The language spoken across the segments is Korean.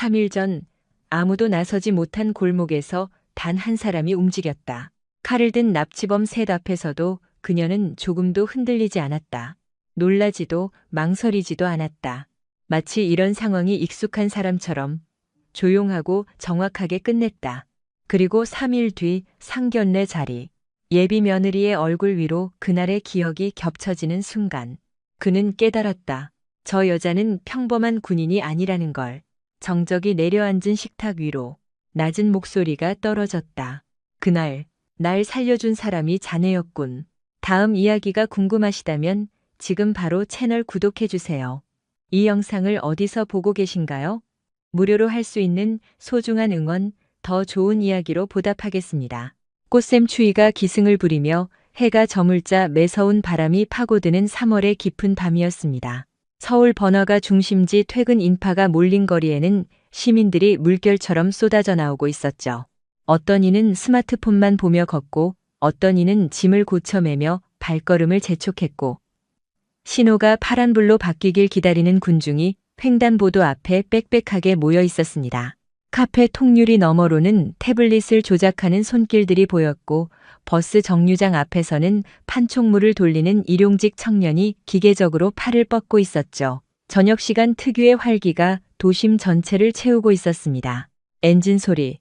3일 전 아무도 나서지 못한 골목에서 단 한 사람이 움직였다. 칼을 든 납치범 셋 앞에서도 그녀는 조금도 흔들리지 않았다. 놀라지도 망설이지도 않았다. 마치 이런 상황이 익숙한 사람처럼 조용하고 정확하게 끝냈다. 그리고 3일 뒤 상견례 자리. 예비 며느리의 얼굴 위로 그날의 기억이 겹쳐지는 순간 그는 깨달았다. 저 여자는 평범한 군인이 아니라는 걸. 정적이 내려앉은 식탁 위로 낮은 목소리가 떨어졌다. 그날 날 살려준 사람이 자네였군. 다음 이야기가 궁금하시다면 지금 바로 채널 구독해주세요. 이 영상을 어디서 보고 계신가요? 무료로 할 수 있는 소중한 응원, 더 좋은 이야기로 보답하겠습니다. 꽃샘추위가 기승을 부리며 해가 저물자 매서운 바람이 파고드는 3월의 깊은 밤이었습니다. 서울 번화가 중심지 퇴근 인파가 몰린 거리에는 시민들이 물결처럼 쏟아져 나오고 있었죠. 어떤 이는 스마트폰만 보며 걷고 어떤 이는 짐을 고쳐매며 발걸음을 재촉했고 신호가 파란불로 바뀌길 기다리는 군중이 횡단보도 앞에 빽빽하게 모여 있었습니다. 카페 통유리 너머로는 태블릿을 조작하는 손길들이 보였고 버스 정류장 앞에서는 판촉물을 돌리는 일용직 청년이 기계적으로 팔을 뻗고 있었죠. 저녁 시간 특유의 활기가 도심 전체를 채우고 있었습니다. 엔진 소리,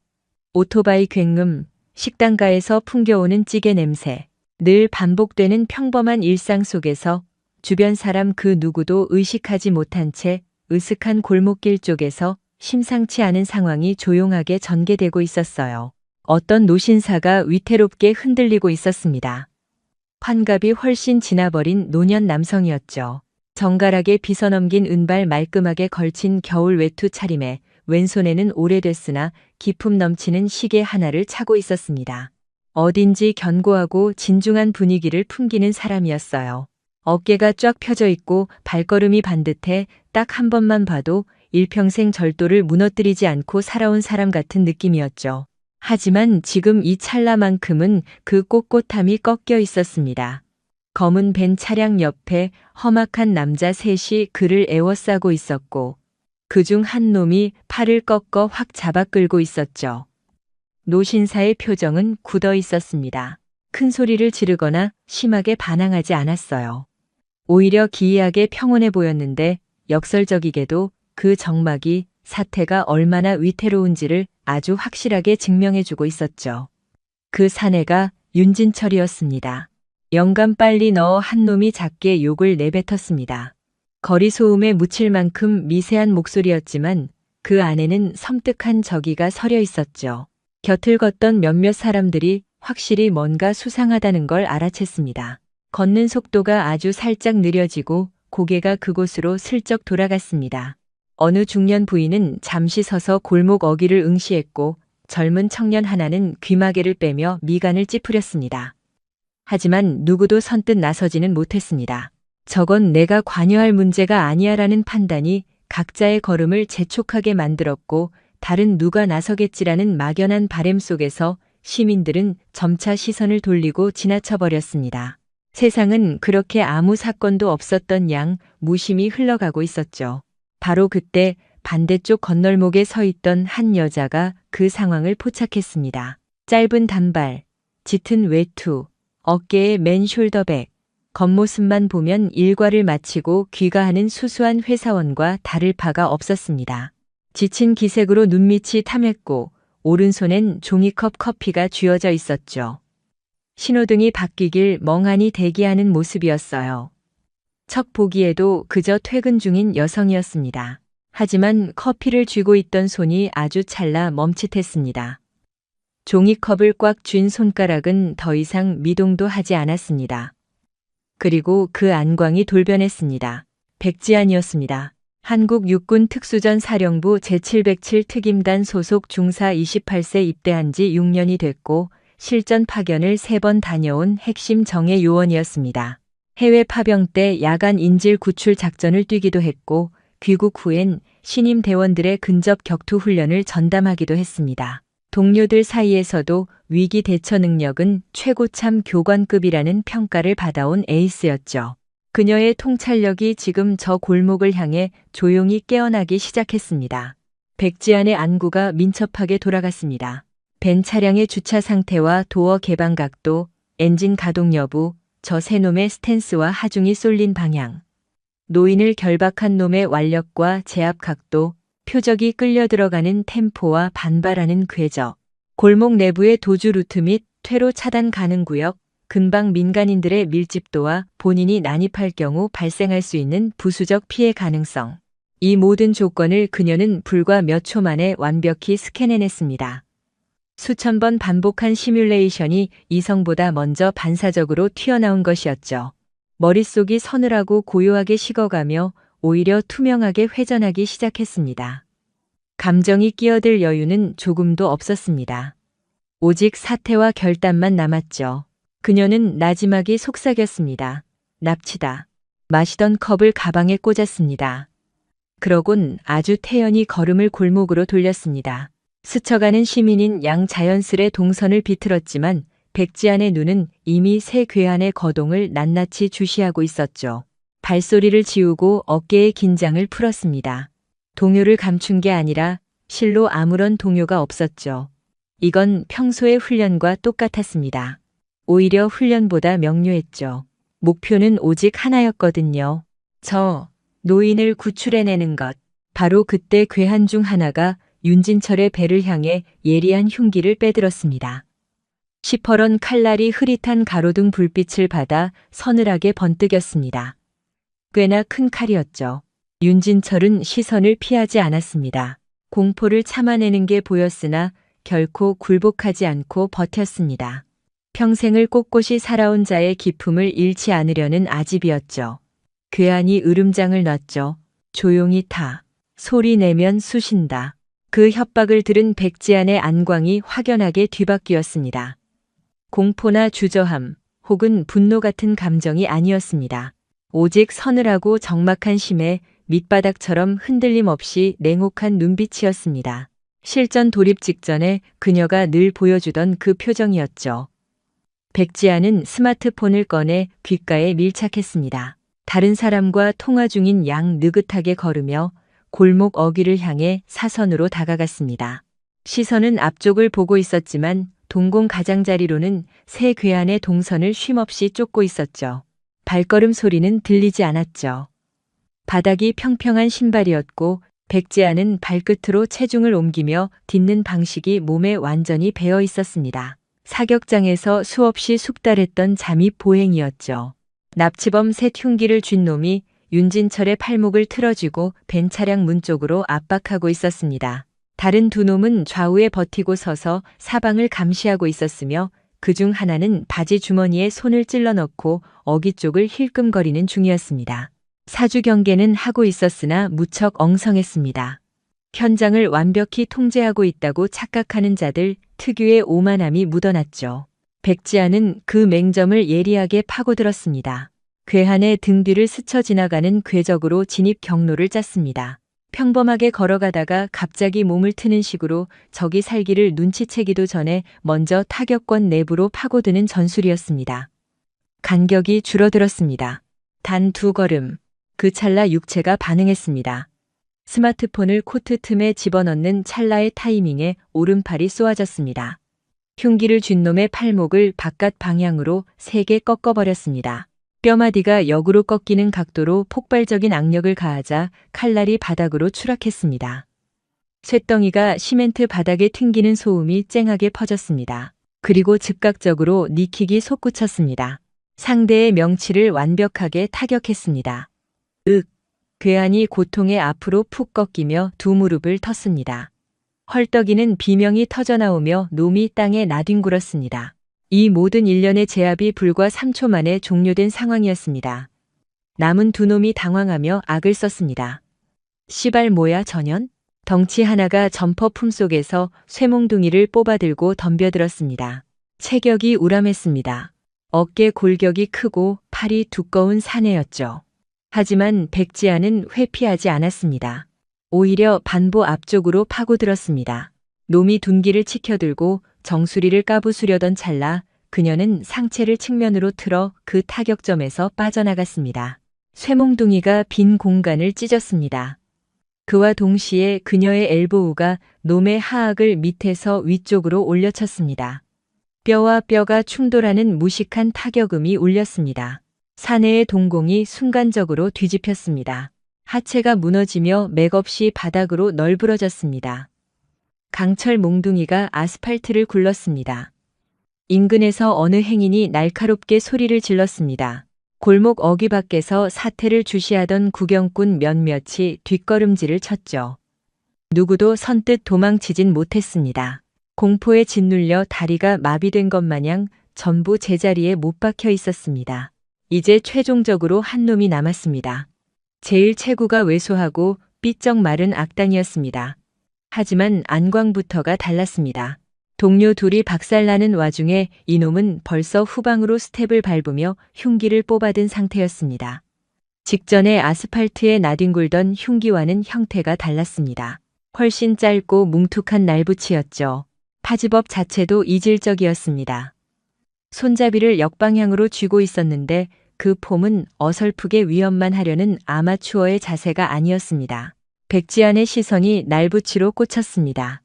오토바이 굉음, 식당가에서 풍겨오는 찌개 냄새, 늘 반복되는 평범한 일상 속에서 주변 사람 그 누구도 의식하지 못한 채 으슥한 골목길 쪽에서 심상치 않은 상황이 조용하게 전개되고 있었어요. 어떤 노신사가 위태롭게 흔들리고 있었습니다. 환갑이 훨씬 지나버린 노년 남성이었죠. 정갈하게 빗어넘긴 은발 말끔하게 걸친 겨울 외투 차림에 왼손에는 오래됐으나 기품 넘치는 시계 하나를 차고 있었습니다. 어딘지 견고하고 진중한 분위기를 풍기는 사람이었어요. 어깨가 쫙 펴져 있고 발걸음이 반듯해 딱 한 번만 봐도 일평생 절도를 무너뜨리지 않고 살아온 사람 같은 느낌이었죠. 하지만 지금 이 찰나만큼은 그 꼿꼿함이 꺾여 있었습니다. 검은 벤 차량 옆에 험악한 남자 셋이 그를 에워싸고 있었고 그중 한 놈이 팔을 꺾어 확 잡아 끌고 있었죠. 노신사의 표정은 굳어 있었습니다. 큰 소리를 지르거나 심하게 반항하지 않았어요. 오히려 기이하게 평온해 보였는데 역설적이게도 그 정막이 사태가 얼마나 위태로운지를 아주 확실하게 증명해주고 있었죠. 그 사내가 윤진철이었습니다. 영감 빨리 넣어 한 놈이 작게 욕을 내뱉었습니다. 거리 소음에 묻힐 만큼 미세한 목소리였지만 그 안에는 섬뜩한 저기가 서려 있었죠. 곁을 걷던 몇몇 사람들이 확실히 뭔가 수상하다는 걸 알아챘습니다. 걷는 속도가 아주 살짝 느려지고 고개가 그곳으로 슬쩍 돌아갔습니다. 어느 중년 부인은 잠시 서서 골목 어귀를 응시했고 젊은 청년 하나는 귀마개를 빼며 미간을 찌푸렸습니다. 하지만 누구도 선뜻 나서지는 못했습니다. 저건 내가 관여할 문제가 아니야라는 판단이 각자의 걸음을 재촉하게 만들었고 다른 누가 나서겠지라는 막연한 바램 속에서 시민들은 점차 시선을 돌리고 지나쳐버렸습니다. 세상은 그렇게 아무 사건도 없었던 양 무심히 흘러가고 있었죠. 바로 그때 반대쪽 건널목에 서 있던 한 여자가 그 상황을 포착했습니다. 짧은 단발, 짙은 외투, 어깨에 맨 숄더백, 겉모습만 보면 일과를 마치고 귀가하는 수수한 회사원과 다를 바가 없었습니다. 지친 기색으로 눈밑이 탐했고 오른손엔 종이컵 커피가 쥐어져 있었죠. 신호등이 바뀌길 멍하니 대기하는 모습이었어요. 척 보기에도 그저 퇴근 중인 여성이었습니다. 하지만 커피를 쥐고 있던 손이 아주 찰나 멈칫했습니다. 종이컵을 꽉 쥔 손가락은 더 이상 미동도 하지 않았습니다. 그리고 그 안광이 돌변했습니다. 백지안이었습니다. 한국 육군 특수전 사령부 제707 특임단 소속 중사 28세 입대한 지 6년이 됐고 실전 파견을 3번 다녀온 핵심 정예 요원이었습니다. 해외 파병 때 야간 인질 구출 작전을 뛰기도 했고 귀국 후엔 신임 대원들의 근접 격투 훈련을 전담하기도 했습니다. 동료들 사이에서도 위기 대처 능력은 최고참 교관급이라는 평가를 받아온 에이스였죠. 그녀의 통찰력이 지금 저 골목을 향해 조용히 깨어나기 시작했습니다. 백지안의 안구가 민첩하게 돌아갔습니다. 벤 차량의 주차 상태와 도어 개방 각도, 엔진 가동 여부, 저 세 놈의 스탠스와 하중이 쏠린 방향, 노인을 결박한 놈의 완력과 제압 각도, 표적이 끌려 들어가는 템포와 반발하는 궤적, 골목 내부의 도주 루트 및 퇴로 차단 가능 구역, 근방 민간인들의 밀집도와 본인이 난입할 경우 발생할 수 있는 부수적 피해 가능성. 이 모든 조건을 그녀는 불과 몇 초 만에 완벽히 스캔해냈습니다. 수천 번 반복한 시뮬레이션이 이성보다 먼저 반사적으로 튀어나온 것이었죠. 머릿속이 서늘하고 고요하게 식어가며 오히려 투명하게 회전하기 시작했습니다. 감정이 끼어들 여유는 조금도 없었습니다. 오직 사태와 결단만 남았죠. 그녀는 나지막이 속삭였습니다. 납치다. 마시던 컵을 가방에 꽂았습니다. 그러곤 아주 태연히 걸음을 골목으로 돌렸습니다. 스쳐가는 시민인 양 자연스레 동선을 비틀었지만 백지안의 눈은 이미 새 괴한의 거동을 낱낱이 주시하고 있었죠. 발소리를 지우고 어깨의 긴장을 풀었습니다. 동요를 감춘 게 아니라 실로 아무런 동요가 없었죠. 이건 평소의 훈련과 똑같았습니다. 오히려 훈련보다 명료했죠. 목표는 오직 하나였거든요. 저 노인을 구출해내는 것. 바로 그때 괴한 중 하나가 윤진철의 배를 향해 예리한 흉기를 빼들었습니다. 시퍼런 칼날이 흐릿한 가로등 불빛을 받아 서늘하게 번뜩였습니다. 꽤나 큰 칼이었죠. 윤진철은 시선을 피하지 않았습니다. 공포를 참아내는 게 보였으나 결코 굴복하지 않고 버텼습니다. 평생을 꼿꼿이 살아온 자의 기품을 잃지 않으려는 아집이었죠. 괴한이 으름장을 놨죠. 조용히 타. 소리 내면 쑤신다. 그 협박을 들은 백지안의 안광이 확연하게 뒤바뀌었습니다. 공포나 주저함 혹은 분노 같은 감정이 아니었습니다. 오직 서늘하고 적막한 심에 밑바닥처럼 흔들림 없이 냉혹한 눈빛이었습니다. 실전 돌입 직전에 그녀가 늘 보여주던 그 표정이었죠. 백지안은 스마트폰을 꺼내 귓가에 밀착했습니다. 다른 사람과 통화 중인 양 느긋하게 걸으며 골목 어귀를 향해 사선으로 다가갔습니다. 시선은 앞쪽을 보고 있었지만 동공 가장자리로는 새 괴한의 동선을 쉼없이 쫓고 있었죠. 발걸음 소리는 들리지 않았죠. 바닥이 평평한 신발이었고 백지안은 발끝으로 체중을 옮기며 딛는 방식이 몸에 완전히 배어 있었습니다. 사격장에서 수없이 숙달했던 잠입 보행이었죠. 납치범 셋 흉기를 쥔 놈이 윤진철의 팔목을 틀어쥐고 벤 차량 문 쪽으로 압박하고 있었습니다. 다른 두 놈은 좌우에 버티고 서서 사방을 감시하고 있었으며 그중 하나는 바지 주머니에 손을 찔러 넣고 어귀 쪽을 힐끔거리는 중이었습니다. 사주 경계는 하고 있었으나 무척 엉성했습니다. 현장을 완벽히 통제하고 있다고 착각하는 자들 특유의 오만함이 묻어났죠. 백지안은 그 맹점을 예리하게 파고들었습니다. 괴한의 등 뒤를 스쳐 지나가는 궤적으로 진입 경로를 짰습니다. 평범하게 걸어가다가 갑자기 몸을 트는 식으로 적이 살기를 눈치채기도 전에 먼저 타격권 내부로 파고드는 전술이었습니다. 간격이 줄어들었습니다. 단 2걸음. 그 찰나 육체가 반응했습니다. 스마트폰을 코트 틈에 집어넣는 찰나의 타이밍에 오른팔이 쏘아졌습니다. 흉기를 쥔 놈의 팔목을 바깥 방향으로 세게 꺾어버렸습니다. 뼈마디가 역으로 꺾이는 각도로 폭발적인 악력을 가하자 칼날이 바닥으로 추락했습니다. 쇳덩이가 시멘트 바닥에 튕기는 소음이 쨍하게 퍼졌습니다. 그리고 즉각적으로 니킥이 솟구쳤습니다. 상대의 명치를 완벽하게 타격했습니다. 괴한이 고통에 앞으로 푹 꺾이며 두 무릎을 텄습니다. 헐떡이는 비명이 터져나오며 놈이 땅에 나뒹굴었습니다. 이 모든 일련의 제압이 불과 3초 만에 종료된 상황이었습니다. 남은 두 놈이 당황하며 악을 썼습니다. 씨발 뭐야 전현? 덩치 하나가 점퍼 품속에서 쇠몽둥이를 뽑아들고 덤벼들었습니다. 체격이 우람했습니다. 어깨 골격이 크고 팔이 두꺼운 사내였죠. 하지만 백지안은 회피하지 않았습니다. 오히려 반보 앞쪽으로 파고들었습니다. 놈이 둔기를 치켜들고 정수리를 까부수려던 찰나 그녀는 상체를 측면으로 틀어 그 타격점에서 빠져나갔습니다. 쇠몽둥이가 빈 공간을 찢었습니다. 그와 동시에 그녀의 엘보우가 놈의 하악을 밑에서 위쪽으로 올려쳤습니다. 뼈와 뼈가 충돌하는 무식한 타격음이 울렸습니다. 사내의 동공이 순간적으로 뒤집혔습니다. 하체가 무너지며 맥없이 바닥으로 널브러졌습니다. 강철 몽둥이가 아스팔트를 굴렀습니다. 인근에서 어느 행인이 날카롭게 소리를 질렀습니다. 골목 어귀 밖에서 사태를 주시하던 구경꾼 몇몇이 뒷걸음질을 쳤죠. 누구도 선뜻 도망치진 못했습니다. 공포에 짓눌려 다리가 마비된 것 마냥 전부 제자리에 못 박혀 있었습니다. 이제 최종적으로 한 놈이 남았습니다. 제일 체구가 왜소하고 삐쩍 마른 악당이었습니다. 하지만 안광부터가 달랐습니다. 동료 둘이 박살나는 와중에 이놈은 벌써 후방으로 스텝을 밟으며 흉기를 뽑아든 상태였습니다. 직전에 아스팔트에 나뒹굴던 흉기와는 형태가 달랐습니다. 훨씬 짧고 뭉툭한 날붙이였죠. 파지법 자체도 이질적이었습니다. 손잡이를 역방향으로 쥐고 있었는데 그 폼은 어설프게 위협만 하려는 아마추어의 자세가 아니었습니다. 백지안의 시선이 날붙이로 꽂혔습니다.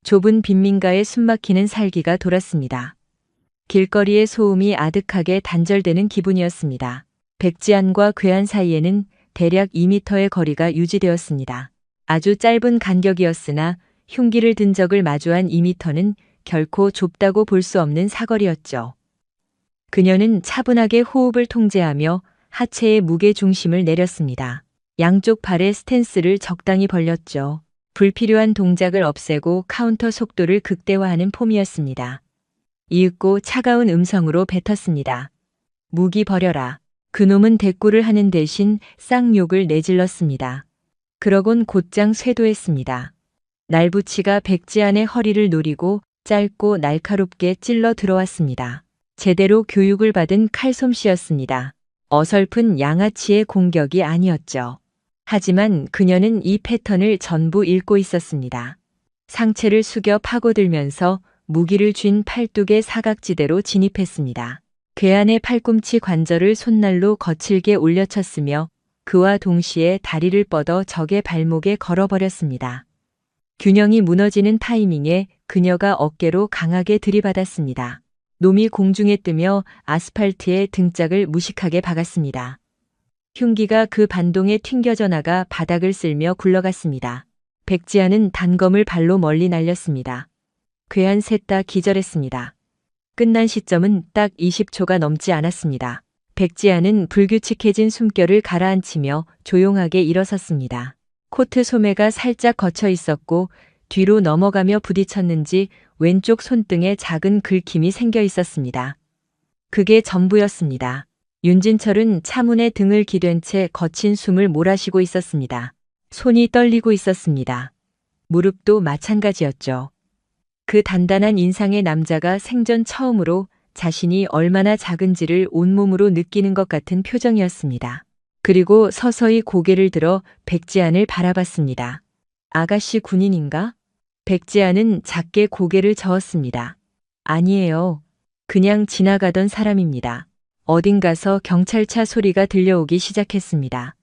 좁은 빈민가에 숨막히는 살기가 돌았습니다. 길거리의 소음이 아득하게 단절되는 기분이었습니다. 백지안과 괴한 사이에는 대략 2미터의 거리가 유지되었습니다. 아주 짧은 간격이었으나 흉기를 든 적을 마주한 2미터는 결코 좁다고 볼 수 없는 사거리였죠. 그녀는 차분하게 호흡을 통제하며 하체의 무게 중심을 내렸습니다. 양쪽 발의 스탠스를 적당히 벌렸죠. 불필요한 동작을 없애고 카운터 속도를 극대화하는 폼이었습니다. 이윽고 차가운 음성으로 뱉었습니다. 무기 버려라. 그놈은 대꾸를 하는 대신 쌍욕을 내질렀습니다. 그러곤 곧장 쇄도했습니다. 날붙이가 백지안의 허리를 노리고 짧고 날카롭게 찔러 들어왔습니다. 제대로 교육을 받은 칼솜씨였습니다. 어설픈 양아치의 공격이 아니었죠. 하지만 그녀는 이 패턴을 전부 읽고 있었습니다. 상체를 숙여 파고들면서 무기를 쥔 팔뚝의 사각지대로 진입했습니다. 괴한의 팔꿈치 관절을 손날로 거칠게 올려쳤으며 그와 동시에 다리를 뻗어 적의 발목에 걸어버렸습니다. 균형이 무너지는 타이밍에 그녀가 어깨로 강하게 들이받았습니다. 놈이 공중에 뜨며 아스팔트에 등짝을 무식하게 박았습니다. 흉기가 그 반동에 튕겨져 나가 바닥을 쓸며 굴러갔습니다. 백지안은 단검을 발로 멀리 날렸습니다. 괴한 셋 다 기절했습니다. 끝난 시점은 딱 20초가 넘지 않았습니다. 백지안은 불규칙해진 숨결을 가라앉히며 조용하게 일어섰습니다. 코트 소매가 살짝 거쳐 있었고 뒤로 넘어가며 부딪혔는지 왼쪽 손등에 작은 긁힘이 생겨 있었습니다. 그게 전부였습니다. 윤진철은 차문에 등을 기댄 채 거친 숨을 몰아쉬고 있었습니다. 손이 떨리고 있었습니다. 무릎도 마찬가지였죠. 그 단단한 인상의 남자가 생전 처음으로 자신이 얼마나 작은지를 온몸으로 느끼는 것 같은 표정이었습니다. 그리고 서서히 고개를 들어 백지안을 바라봤습니다. 아가씨 군인인가? 백지안은 작게 고개를 저었습니다. 아니에요. 그냥 지나가던 사람입니다. 어딘가서 경찰차 소리가 들려오기 시작했습니다.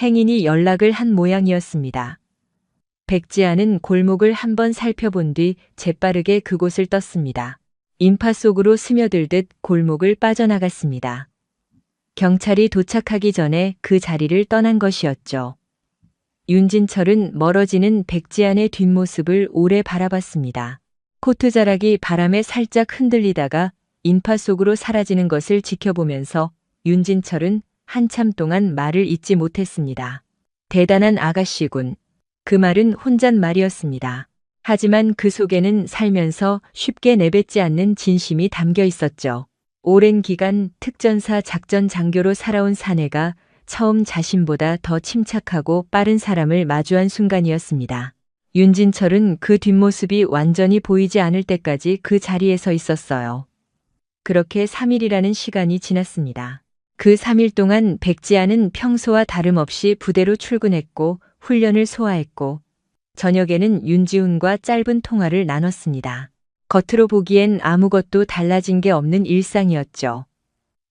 행인이 연락을 한 모양이었습니다. 백지안은 골목을 한번 살펴본 뒤 재빠르게 그곳을 떴습니다. 인파 속으로 스며들듯 골목을 빠져나갔습니다. 경찰이 도착하기 전에 그 자리를 떠난 것이었죠. 윤진철은 멀어지는 백지안의 뒷모습을 오래 바라봤습니다. 코트 자락이 바람에 살짝 흔들리다가 인파 속으로 사라지는 것을 지켜보면서 윤진철은 한참 동안 말을 잇지 못했습니다. 대단한 아가씨군. 그 말은 혼잣말이었습니다. 하지만 그 속에는 살면서 쉽게 내뱉지 않는 진심이 담겨 있었죠. 오랜 기간 특전사 작전 장교로 살아온 사내가 처음 자신보다 더 침착하고 빠른 사람을 마주한 순간이었습니다. 윤진철은 그 뒷모습이 완전히 보이지 않을 때까지 그 자리에 서 있었어요. 그렇게 3일이라는 시간이 지났습니다. 그 3일 동안 백지안은 평소와 다름없이 부대로 출근했고 훈련을 소화했고 저녁에는 윤지훈과 짧은 통화를 나눴습니다. 겉으로 보기엔 아무것도 달라진 게 없는 일상이었죠.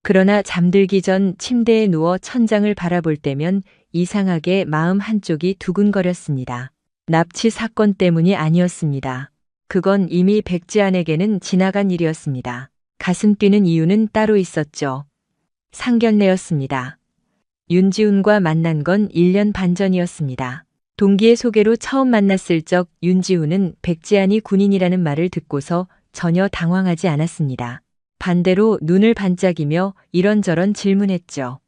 그러나 잠들기 전 침대에 누워 천장을 바라볼 때면 이상하게 마음 한쪽이 두근거렸습니다. 납치 사건 때문이 아니었습니다. 그건 이미 백지안에게는 지나간 일이었습니다. 가슴 뛰는 이유는 따로 있었죠. 상견례였습니다. 윤지훈과 만난 건 1년 반 전이었습니다. 동기의 소개로 처음 만났을 적 윤지훈은 백지안이 군인이라는 말을 듣고서 전혀 당황하지 않았습니다. 반대로 눈을 반짝이며 이런저런 질문했죠.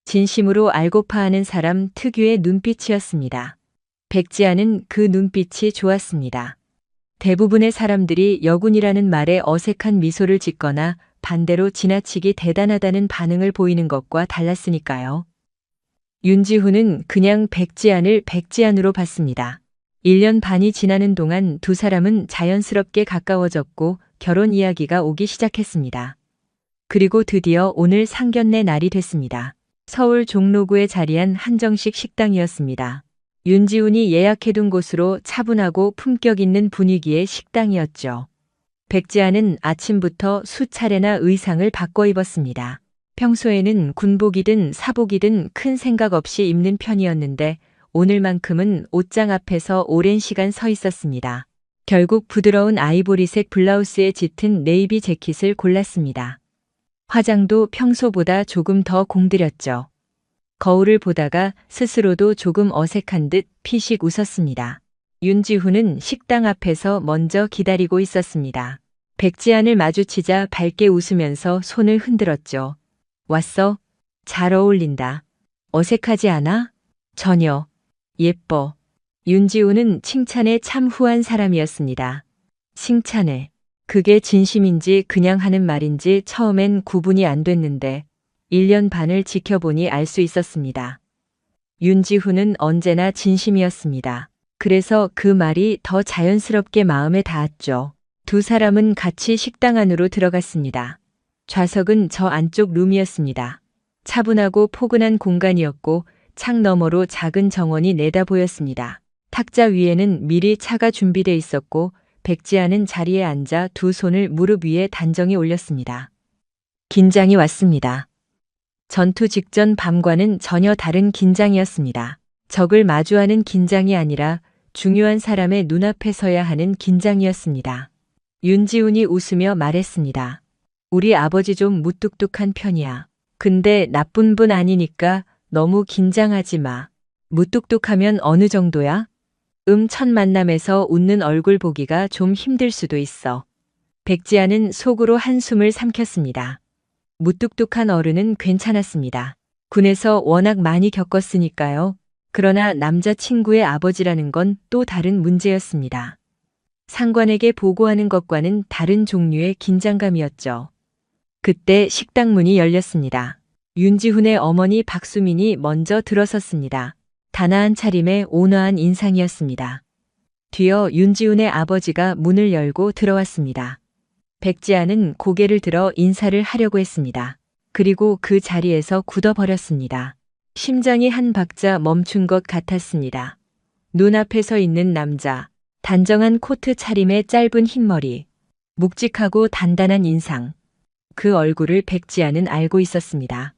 진심으로 알고파 하는 사람 특유의 눈빛이었습니다. 백지안은 그 눈빛이 좋았습니다. 대부분의 사람들이 여군이라는 말에 어색한 미소를 짓거나 반대로 지나치게 대단하다는 반응을 보이는 것과 달랐으니까요. 윤지훈은 그냥 백지안을 백지안으로 봤습니다. 1년 반이 지나는 동안 두 사람은 자연스럽게 가까워졌고 결혼 이야기가 오기 시작했습니다. 그리고 드디어 오늘 상견례 날이 됐습니다. 서울 종로구에 자리한 한정식 식당이었습니다. 윤지훈이 예약해둔 곳으로 차분하고 품격 있는 분위기의 식당이었죠. 백지안은 아침부터 수차례나 의상을 바꿔 입었습니다. 평소에는 군복이든 사복이든 큰 생각 없이 입는 편이었는데 오늘만큼은 옷장 앞에서 오랜 시간 서 있었습니다. 결국 부드러운 아이보리색 블라우스에 짙은 네이비 재킷을 골랐습니다. 화장도 평소보다 조금 더 공들였죠. 거울을 보다가 스스로도 조금 어색한 듯 피식 웃었습니다. 윤지훈은 식당 앞에서 먼저 기다리고 있었습니다. 백지안을 마주치자 밝게 웃으면서 손을 흔들었죠. 왔어? 잘 어울린다. 어색하지 않아? 전혀. 예뻐. 윤지훈은 칭찬에 참 후한 사람이었습니다. 칭찬에. 그게 진심인지 그냥 하는 말인지 처음엔 구분이 안 됐는데 1년 반을 지켜보니 알 수 있었습니다. 윤지훈은 언제나 진심이었습니다. 그래서 그 말이 더 자연스럽게 마음에 닿았죠. 두 사람은 같이 식당 안으로 들어갔습니다. 좌석은 저 안쪽 룸이었습니다. 차분하고 포근한 공간이었고 창 너머로 작은 정원이 내다 보였습니다. 탁자 위에는 미리 차가 준비돼 있었고 백지안은 자리에 앉아 두 손을 무릎 위에 단정히 올렸습니다. 긴장이 왔습니다. 전투 직전 밤과는 전혀 다른 긴장이었습니다. 적을 마주하는 긴장이 아니라 중요한 사람의 눈앞에 서야 하는 긴장이었습니다. 윤지훈이 웃으며 말했습니다. 우리 아버지 좀 무뚝뚝한 편이야. 근데 나쁜 분 아니니까 너무 긴장하지 마. 무뚝뚝하면 어느 정도야? 첫 만남에서 웃는 얼굴 보기가 좀 힘들 수도 있어. 백지안은 속으로 한숨을 삼켰습니다. 무뚝뚝한 어른은 괜찮았습니다. 군에서 워낙 많이 겪었으니까요. 그러나 남자친구의 아버지라는 건 또 다른 문제였습니다. 상관에게 보고하는 것과는 다른 종류의 긴장감이었죠. 그때 식당 문이 열렸습니다. 윤지훈의 어머니 박수민이 먼저 들어섰습니다. 단아한 차림에 온화한 인상이었습니다. 뒤어 윤지훈의 아버지가 문을 열고 들어왔습니다. 백지안은 고개를 들어 인사를 하려고 했습니다. 그리고 그 자리에서 굳어버렸습니다. 심장이 한 박자 멈춘 것 같았습니다. 눈앞에 서 있는 남자, 단정한 코트 차림에 짧은 흰머리, 묵직하고 단단한 인상. 그 얼굴을 백지안은 알고 있었습니다.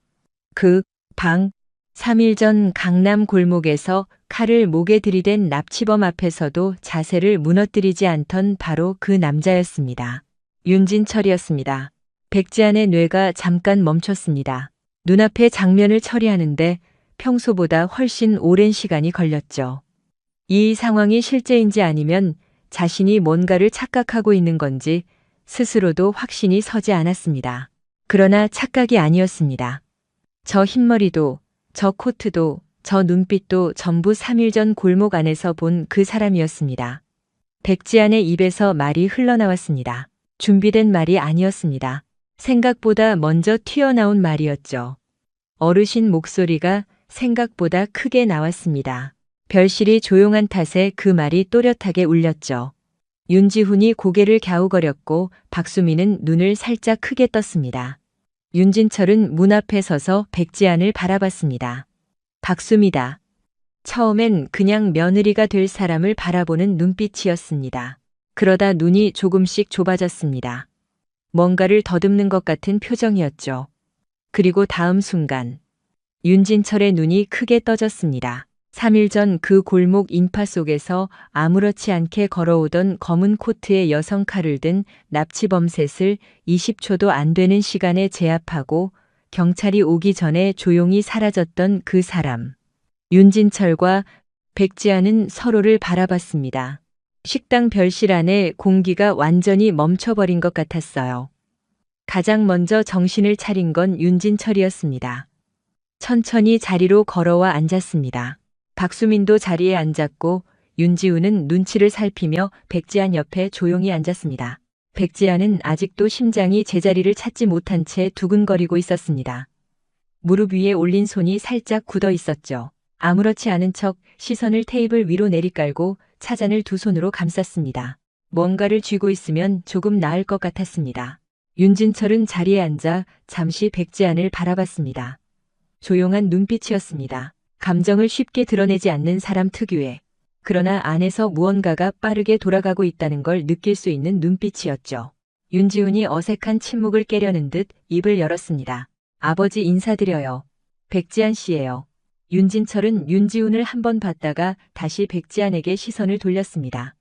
그 방, 3일 전 강남 골목에서 칼을 목에 들이댄 납치범 앞에서도 자세를 무너뜨리지 않던 바로 그 남자였습니다. 윤진철이었습니다. 백지안의 뇌가 잠깐 멈췄습니다. 눈앞의 장면을 처리하는데 평소보다 훨씬 오랜 시간이 걸렸죠. 이 상황이 실제인지 아니면 자신이 뭔가를 착각하고 있는 건지 스스로도 확신이 서지 않았습니다. 그러나 착각이 아니었습니다. 저 흰머리도, 저 코트도, 저 눈빛도 전부 3일 전 골목 안에서 본 그 사람이었습니다. 백지안의 입에서 말이 흘러나왔습니다. 준비된 말이 아니었습니다. 생각보다 먼저 튀어나온 말이었죠. 어르신 목소리가 생각보다 크게 나왔습니다. 별실이 조용한 탓에 그 말이 또렷하게 울렸죠. 윤지훈이 고개를 갸우거렸고 박수민은 눈을 살짝 크게 떴습니다. 윤진철은 문 앞에 서서 백지안을 바라봤습니다. 박수미다. 처음엔 그냥 며느리가 될 사람을 바라보는 눈빛이었습니다. 그러다 눈이 조금씩 좁아졌습니다. 뭔가를 더듬는 것 같은 표정이었죠. 그리고 다음 순간 윤진철의 눈이 크게 떠졌습니다. 3일 전 그 골목 인파 속에서 아무렇지 않게 걸어오던 검은 코트의 여성 칼을 든 납치범 셋을 20초도 안 되는 시간에 제압하고 경찰이 오기 전에 조용히 사라졌던 그 사람. 윤진철과 백지아는 서로를 바라봤습니다. 식당 별실 안에 공기가 완전히 멈춰버린 것 같았어요. 가장 먼저 정신을 차린 건 윤진철이었습니다. 천천히 자리로 걸어와 앉았습니다. 박수민도 자리에 앉았고 윤지우는 눈치를 살피며 백지안 옆에 조용히 앉았습니다. 백지안은 아직도 심장이 제자리를 찾지 못한 채 두근거리고 있었습니다. 무릎 위에 올린 손이 살짝 굳어 있었죠. 아무렇지 않은 척 시선을 테이블 위로 내리깔고 차잔을 두 손으로 감쌌습니다. 뭔가를 쥐고 있으면 조금 나을 것 같았습니다. 윤진철은 자리에 앉아 잠시 백지안을 바라봤습니다. 조용한 눈빛이었습니다. 감정을 쉽게 드러내지 않는 사람 특유의, 그러나 안에서 무언가가 빠르게 돌아가고 있다는 걸 느낄 수 있는 눈빛이었죠. 윤지훈이 어색한 침묵을 깨려는 듯 입을 열었습니다. 아버지 인사드려요. 백지안 씨예요. 윤진철은 윤지훈을 한번 봤다가 다시 백지안에게 시선을 돌렸습니다.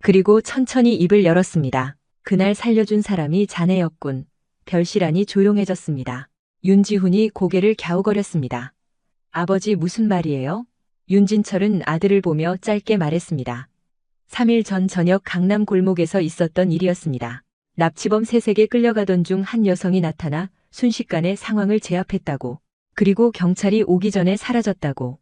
그리고 천천히 입을 열었습니다. 그날 살려준 사람이 자네였군. 별실안이 조용해졌습니다. 윤지훈이 고개를 갸우거렸습니다. 아버지 무슨 말이에요? 윤진철은 아들을 보며 짧게 말했습니다. 3일 전 저녁 강남 골목에서 있었던 일이었습니다. 납치범 셋에게 끌려가던 중 한 여성이 나타나 순식간에 상황을 제압했다고. 그리고 경찰이 오기 전에 사라졌다고.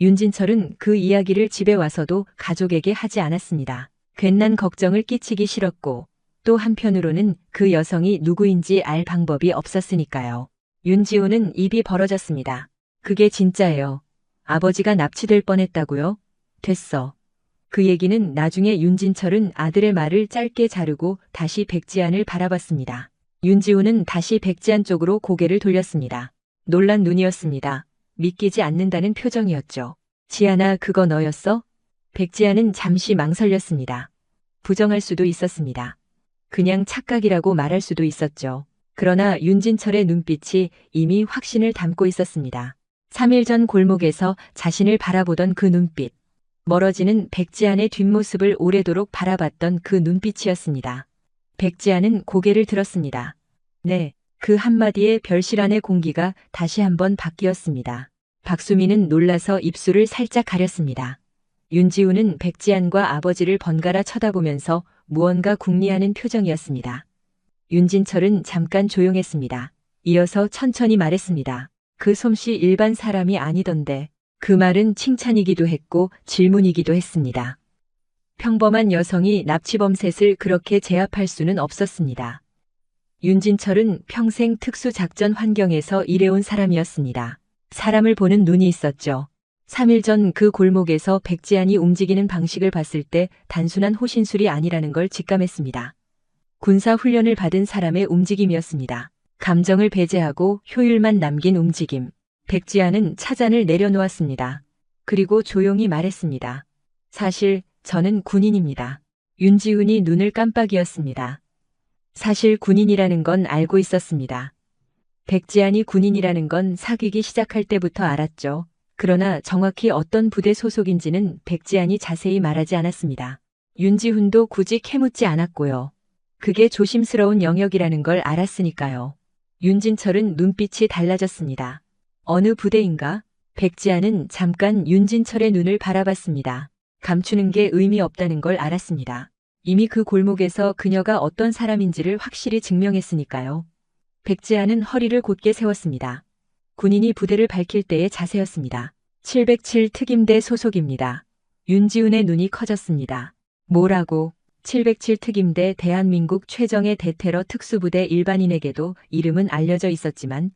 윤진철은 그 이야기를 집에 와서도 가족에게 하지 않았습니다. 괜한 걱정을 끼치기 싫었고 또 한편으로는 그 여성이 누구인지 알 방법이 없었으니까요. 윤지호는 입이 벌어졌습니다. 그게 진짜예요. 아버지가 납치될 뻔했다고요? 됐어. 그 얘기는 나중에. 윤진철은 아들의 말을 짧게 자르고 다시 백지안을 바라봤습니다. 윤지호는 다시 백지안 쪽으로 고개를 돌렸습니다. 놀란 눈이었습니다. 믿기지 않는다는 표정이었죠. 지안아, 그거 너였어? 백지안은 잠시 망설였습니다. 부정할 수도 있었습니다. 그냥 착각이라고 말할 수도 있었죠. 그러나 윤진철의 눈빛이 이미 확신을 담고 있었습니다. 3일 전 골목에서 자신을 바라보던 그 눈빛. 멀어지는 백지안의 뒷모습을 오래도록 바라봤던 그 눈빛이었습니다. 백지안은 고개를 들었습니다. 네, 그 한마디에 별실 안의 공기가 다시 한번 바뀌었습니다. 박수민은 놀라서 입술을 살짝 가렸습니다. 윤지우는 백지안과 아버지를 번갈아 쳐다보면서 무언가 궁리하는 표정이었습니다. 윤진철은 잠깐 조용했습니다. 이어서 천천히 말했습니다. 그 솜씨 일반 사람이 아니던데. 그 말은 칭찬이기도 했고 질문이기도 했습니다. 평범한 여성이 납치범 셋을 그렇게 제압할 수는 없었습니다. 윤진철은 평생 특수작전 환경에서 일해온 사람이었습니다. 사람을 보는 눈이 있었죠. 3일 전 그 골목에서 백지안이 움직이는 방식을 봤을 때 단순한 호신술이 아니라는 걸 직감했습니다. 군사훈련을 받은 사람의 움직임이었습니다. 감정을 배제하고 효율만 남긴 움직임. 백지안은 차잔을 내려놓았습니다. 그리고 조용히 말했습니다. 사실 저는 군인입니다. 윤지훈이 눈을 깜빡이었습니다. 사실 군인이라는 건 알고 있었습니다. 백지안이 군인이라는 건 사귀기 시작할 때부터 알았죠. 그러나 정확히 어떤 부대 소속인지는 백지안이 자세히 말하지 않았습니다. 윤지훈도 굳이 캐묻지 않았고요. 그게 조심스러운 영역이라는 걸 알았으니까요. 윤진철은 눈빛이 달라졌습니다. 어느 부대인가? 백지안은 잠깐 윤진철의 눈을 바라봤습니다. 감추는 게 의미 없다는 걸 알았습니다. 이미 그 골목에서 그녀가 어떤 사람인지를 확실히 증명했으니까요. 백지안은 허리를 곧게 세웠습니다. 군인이 부대를 밝힐 때의 자세였습니다. 707 특임대 소속입니다. 윤지훈의 눈이 커졌습니다. 뭐라고? 707 특임대 대한민국 최정예 대테러 특수부대. 일반인에게도 이름은 알려져 있었지만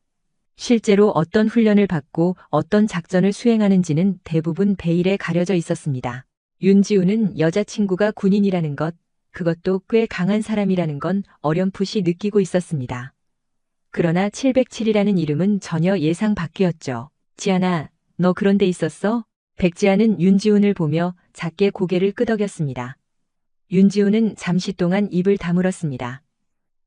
실제로 어떤 훈련을 받고 어떤 작전을 수행하는지는 대부분 베일에 가려져 있었습니다. 윤지훈은 여자친구가 군인이라는 것, 그것도 꽤 강한 사람이라는 건 어렴풋이 느끼고 있었습니다. 그러나 707이라는 이름은 전혀 예상 밖이었죠. 지안아, 너 그런 데 있었어? 백지안은 윤지훈을 보며 작게 고개를 끄덕였습니다. 윤지훈은 잠시 동안 입을 다물었습니다.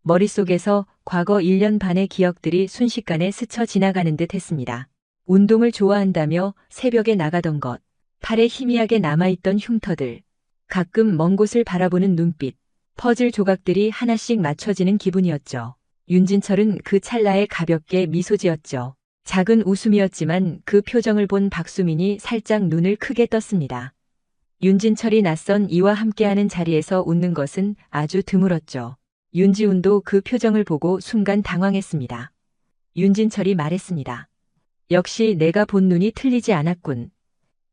머릿속에서 과거 1년 반의 기억들이 순식간에 스쳐 지나가는 듯 했습니다. 운동을 좋아한다며 새벽에 나가던 것, 팔에 희미하게 남아있던 흉터들, 가끔 먼 곳을 바라보는 눈빛, 퍼즐 조각들이 하나씩 맞춰지는 기분이었죠. 윤진철은 그 찰나에 가볍게 미소 지었죠. 작은 웃음이었지만 그 표정을 본 박수민이 살짝 눈을 크게 떴습니다. 윤진철이 낯선 이와 함께하는 자리에서 웃는 것은 아주 드물었죠. 윤지훈도 그 표정을 보고 순간 당황했습니다. 윤진철이 말했습니다. 역시 내가 본 눈이 틀리지 않았군.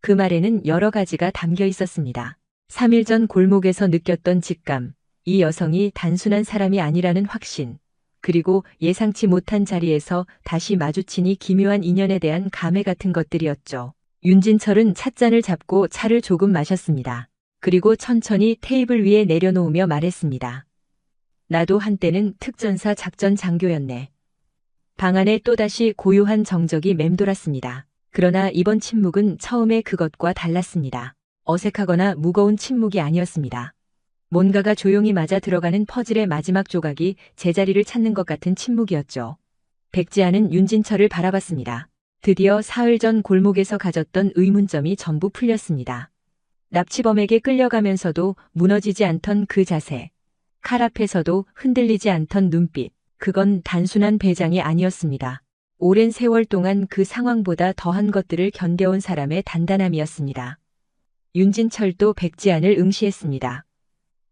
그 말에는 여러 가지가 담겨 있었습니다. 3일 전 골목에서 느꼈던 직감, 이 여성이 단순한 사람이 아니라는 확신, 그리고 예상치 못한 자리에서 다시 마주치니 기묘한 인연에 대한 감회 같은 것들이었죠. 윤진철은 찻잔을 잡고 차를 조금 마셨습니다. 그리고 천천히 테이블 위에 내려놓으며 말했습니다. 나도 한때는 특전사 작전 장교였네. 방 안에 또다시 고요한 정적이 맴돌았습니다. 그러나 이번 침묵은 처음에 그것과 달랐습니다. 어색하거나 무거운 침묵이 아니었습니다. 뭔가가 조용히 맞아 들어가는 퍼즐의 마지막 조각이 제자리를 찾는 것 같은 침묵이었죠. 백지아는 윤진철을 바라봤습니다. 드디어 사흘 전 골목에서 가졌던 의문점이 전부 풀렸습니다. 납치범에게 끌려가면서도 무너지지 않던 그 자세, 칼 앞에서도 흔들리지 않던 눈빛, 그건 단순한 배짱이 아니었습니다. 오랜 세월 동안 그 상황보다 더한 것들을 견뎌온 사람의 단단함이었습니다. 윤진철도 백지안을 응시했습니다.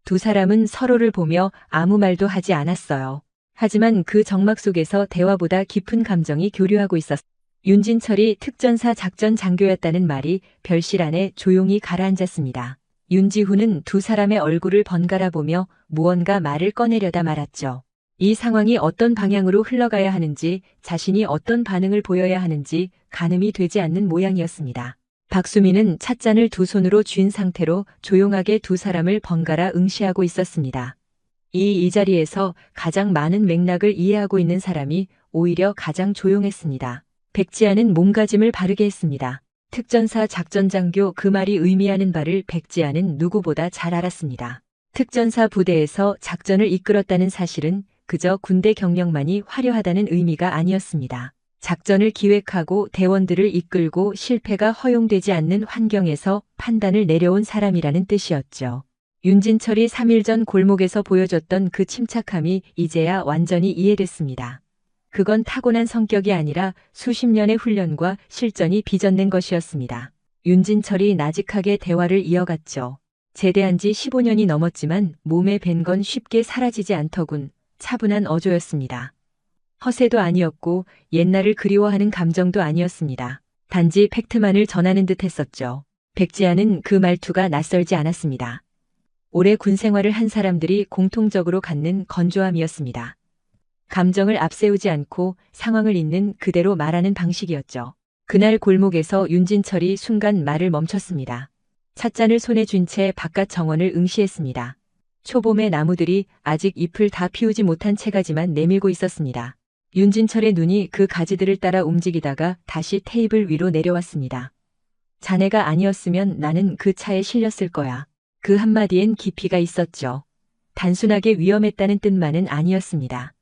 두 사람은 서로를 보며 아무 말도 하지 않았어요. 하지만 그 정막 속에서 대화보다 깊은 감정이 교류하고 있었습니다. 윤진철이 특전사 작전 장교였다는 말이 별실 안에 조용히 가라앉았습니다. 윤지훈은 두 사람의 얼굴을 번갈아 보며 무언가 말을 꺼내려다 말았죠. 이 상황이 어떤 방향으로 흘러가야 하는지, 자신이 어떤 반응을 보여야 하는지 가늠이 되지 않는 모양이었습니다. 박수민은 찻잔을 두 손으로 쥔 상태로 조용하게 두 사람을 번갈아 응시하고 있었습니다. 이 자리에서 가장 많은 맥락을 이해하고 있는 사람이 오히려 가장 조용했습니다. 백지아는 몸가짐을 바르게 했습니다. 특전사 작전장교, 그 말이 의미하는 바를 백지아는 누구보다 잘 알았습니다. 특전사 부대에서 작전을 이끌었다는 사실은 그저 군대 경력만이 화려하다는 의미가 아니었습니다. 작전을 기획하고 대원들을 이끌고 실패가 허용되지 않는 환경에서 판단을 내려온 사람이라는 뜻이었죠. 윤진철이 3일 전 골목에서 보여줬던 그 침착함이 이제야 완전히 이해됐습니다. 그건 타고난 성격이 아니라 수십 년의 훈련과 실전이 빚어낸 것이었습니다. 윤진철이 나직하게 대화를 이어갔죠. 제대한 지 15년이 넘었지만 몸에 밴 건 쉽게 사라지지 않더군. 차분한 어조였습니다. 허세도 아니었고 옛날을 그리워하는 감정도 아니었습니다. 단지 팩트만을 전하는 듯 했었죠. 백지아는 그 말투가 낯설지 않았습니다. 오래 군 생활을 한 사람들이 공통적으로 갖는 건조함이었습니다. 감정을 앞세우지 않고 상황을 있는 그대로 말하는 방식이었죠. 그날 골목에서 윤진철이 순간 말을 멈췄습니다. 찻잔을 손에 쥔 채 바깥 정원을 응시했습니다. 초봄의 나무들이 아직 잎을 다 피우지 못한 채가지만 내밀고 있었습니다. 윤진철의 눈이 그 가지들을 따라 움직이다가 다시 테이블 위로 내려왔습니다. 자네가 아니었으면 나는 그 차에 실렸을 거야. 그 한마디엔 깊이가 있었죠. 단순하게 위험했다는 뜻만은 아니었습니다.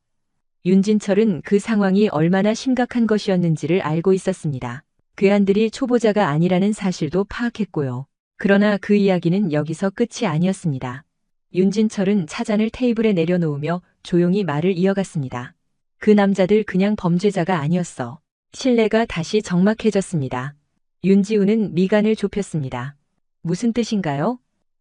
윤진철은 그 상황이 얼마나 심각한 것이었는지를 알고 있었습니다. 괴한들이 초보자가 아니라는 사실도 파악했고요. 그러나 그 이야기는 여기서 끝이 아니었습니다. 윤진철은 차잔을 테이블에 내려놓으며 조용히 말을 이어갔습니다. 그 남자들 그냥 범죄자가 아니었어. 신뢰가 다시 적막해졌습니다. 윤지훈은 미간을 좁혔습니다. 무슨 뜻인가요?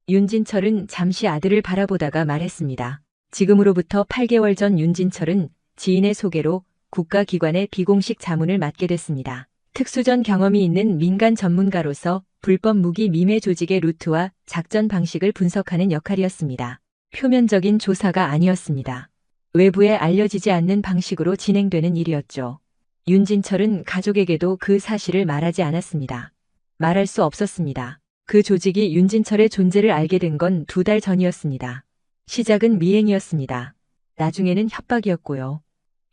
윤진철은 잠시 아들을 바라보다가 말했습니다. 지금으로부터 8개월 전 윤진철은 지인의 소개로 국가기관의 비공식 자문을 맡게 됐습니다. 특수전 경험이 있는 민간 전문가로서 불법 무기 미매 조직의 루트와 작전 방식을 분석하는 역할이었습니다. 표면적인 조사가 아니었습니다. 외부에 알려지지 않는 방식으로 진행되는 일이었죠. 윤진철은 가족에게도 그 사실을 말하지 않았습니다. 말할 수 없었습니다. 그 조직이 윤진철의 존재를 알게 된 건 2달 전이었습니다. 시작은 미행이었습니다. 나중에는 협박이었고요.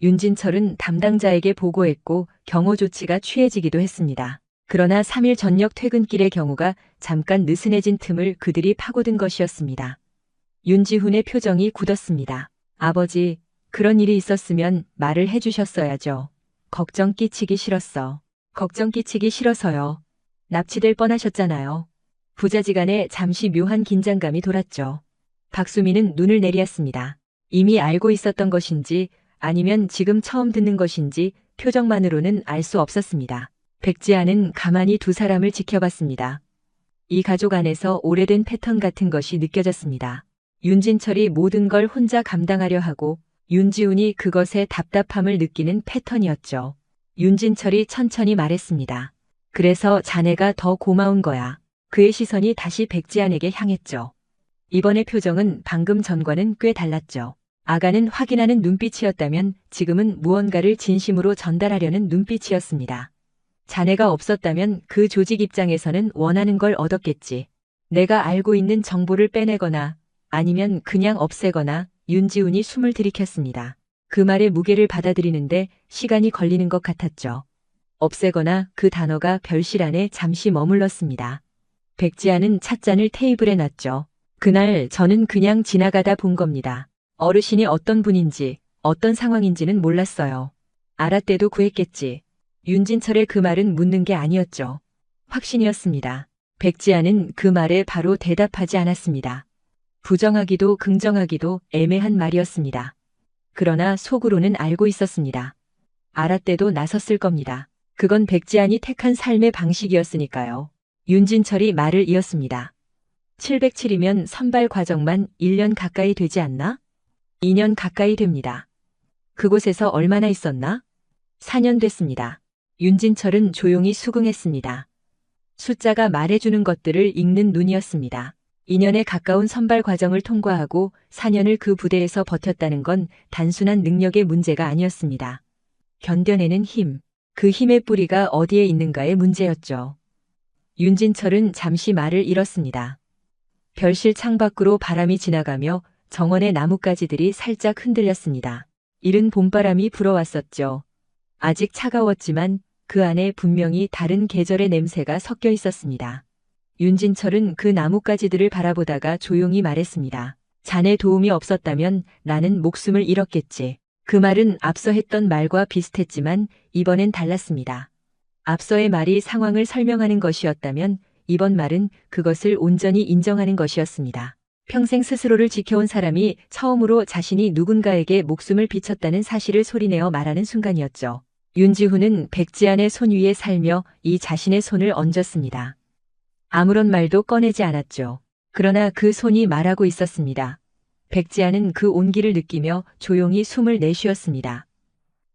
윤진철은 담당자에게 보고했고 경호 조치가 취해지기도 했습니다. 그러나 3일 저녁 퇴근길의 경우가 잠깐 느슨해진 틈을 그들이 파고든 것이었습니다. 윤지훈의 표정이 굳었습니다. 아버지, 그런 일이 있었으면 말을 해주셨어야죠. 걱정 끼치기 싫었어. 걱정 끼치기 싫어서요. 납치될 뻔하셨잖아요. 부자지간에 잠시 묘한 긴장감이 돌았죠. 박수미는 눈을 내리었습니다. 이미 알고 있었던 것인지 아니면 지금 처음 듣는 것인지 표정만으로는 알 수 없었습니다. 백지아는 가만히 두 사람을 지켜봤습니다. 이 가족 안에서 오래된 패턴 같은 것이 느껴졌습니다. 윤진철이 모든 걸 혼자 감당하려 하고 윤지훈이 그것에 답답함을 느끼는 패턴이었죠. 윤진철이 천천히 말했습니다. 그래서 자네가 더 고마운 거야. 그의 시선이 다시 백지안에게 향했죠. 이번의 표정은 방금 전과는 꽤 달랐죠. 아가는 확인하는 눈빛이었다면 지금은 무언가를 진심으로 전달하려는 눈빛이었습니다. 자네가 없었다면 그 조직 입장에서는 원하는 걸 얻었겠지. 내가 알고 있는 정보를 빼내거나 아니면 그냥 없애거나. 윤지훈이 숨을 들이켰습니다. 그 말의 무게를 받아들이는데 시간이 걸리는 것 같았죠. 없애거나 그 단어가 별실 안에 잠시 머물렀습니다. 백지아는 찻잔을 테이블에 놨죠. 그날 저는 그냥 지나가다 본 겁니다. 어르신이 어떤 분인지 어떤 상황인지는 몰랐어요. 알았대도 구했겠지. 윤진철의 그 말은 묻는 게 아니었죠. 확신이었습니다. 백지아는 그 말에 바로 대답하지 않았습니다. 부정하기도 긍정하기도 애매한 말이었습니다. 그러나 속으로는 알고 있었습니다. 알았대도 나섰을 겁니다. 그건 백지안이 택한 삶의 방식이었으니까요. 윤진철이 말을 이었습니다. 707이면 선발 과정만 1년 가까이 되지 않나? 2년 가까이 됩니다. 그곳에서 얼마나 있었나? 4년 됐습니다. 윤진철은 조용히 수긍했습니다. 숫자가 말해주는 것들을 읽는 눈이었습니다. 2년에 가까운 선발 과정을 통과하고 4년을 그 부대에서 버텼다는 건 단순한 능력의 문제가 아니었습니다. 견뎌내는 힘, 그 힘의 뿌리가 어디에 있는가의 문제였죠. 윤진철은 잠시 말을 잃었습니다. 별실 창밖으로 바람이 지나가며 정원의 나뭇가지들이 살짝 흔들렸습니다. 이른 봄바람이 불어왔었죠. 아직 차가웠지만 그 안에 분명히 다른 계절의 냄새가 섞여 있었습니다. 윤진철은 그 나뭇가지들을 바라보다가 조용히 말했습니다. 자네 도움이 없었다면 나는 목숨을 잃었겠지. 그 말은 앞서 했던 말과 비슷했지만 이번엔 달랐습니다. 앞서의 말이 상황을 설명하는 것이었다면 이번 말은 그것을 온전히 인정하는 것이었습니다. 평생 스스로를 지켜온 사람이 처음으로 자신이 누군가에게 목숨을 비쳤다는 사실을 소리내어 말하는 순간이었죠. 윤지훈은 백지안의 손 위에 살며 이 자신의 손을 얹었습니다. 아무런 말도 꺼내지 않았죠. 그러나 그 손이 말하고 있었습니다. 백지아는 그 온기를 느끼며 조용히 숨을 내쉬었습니다.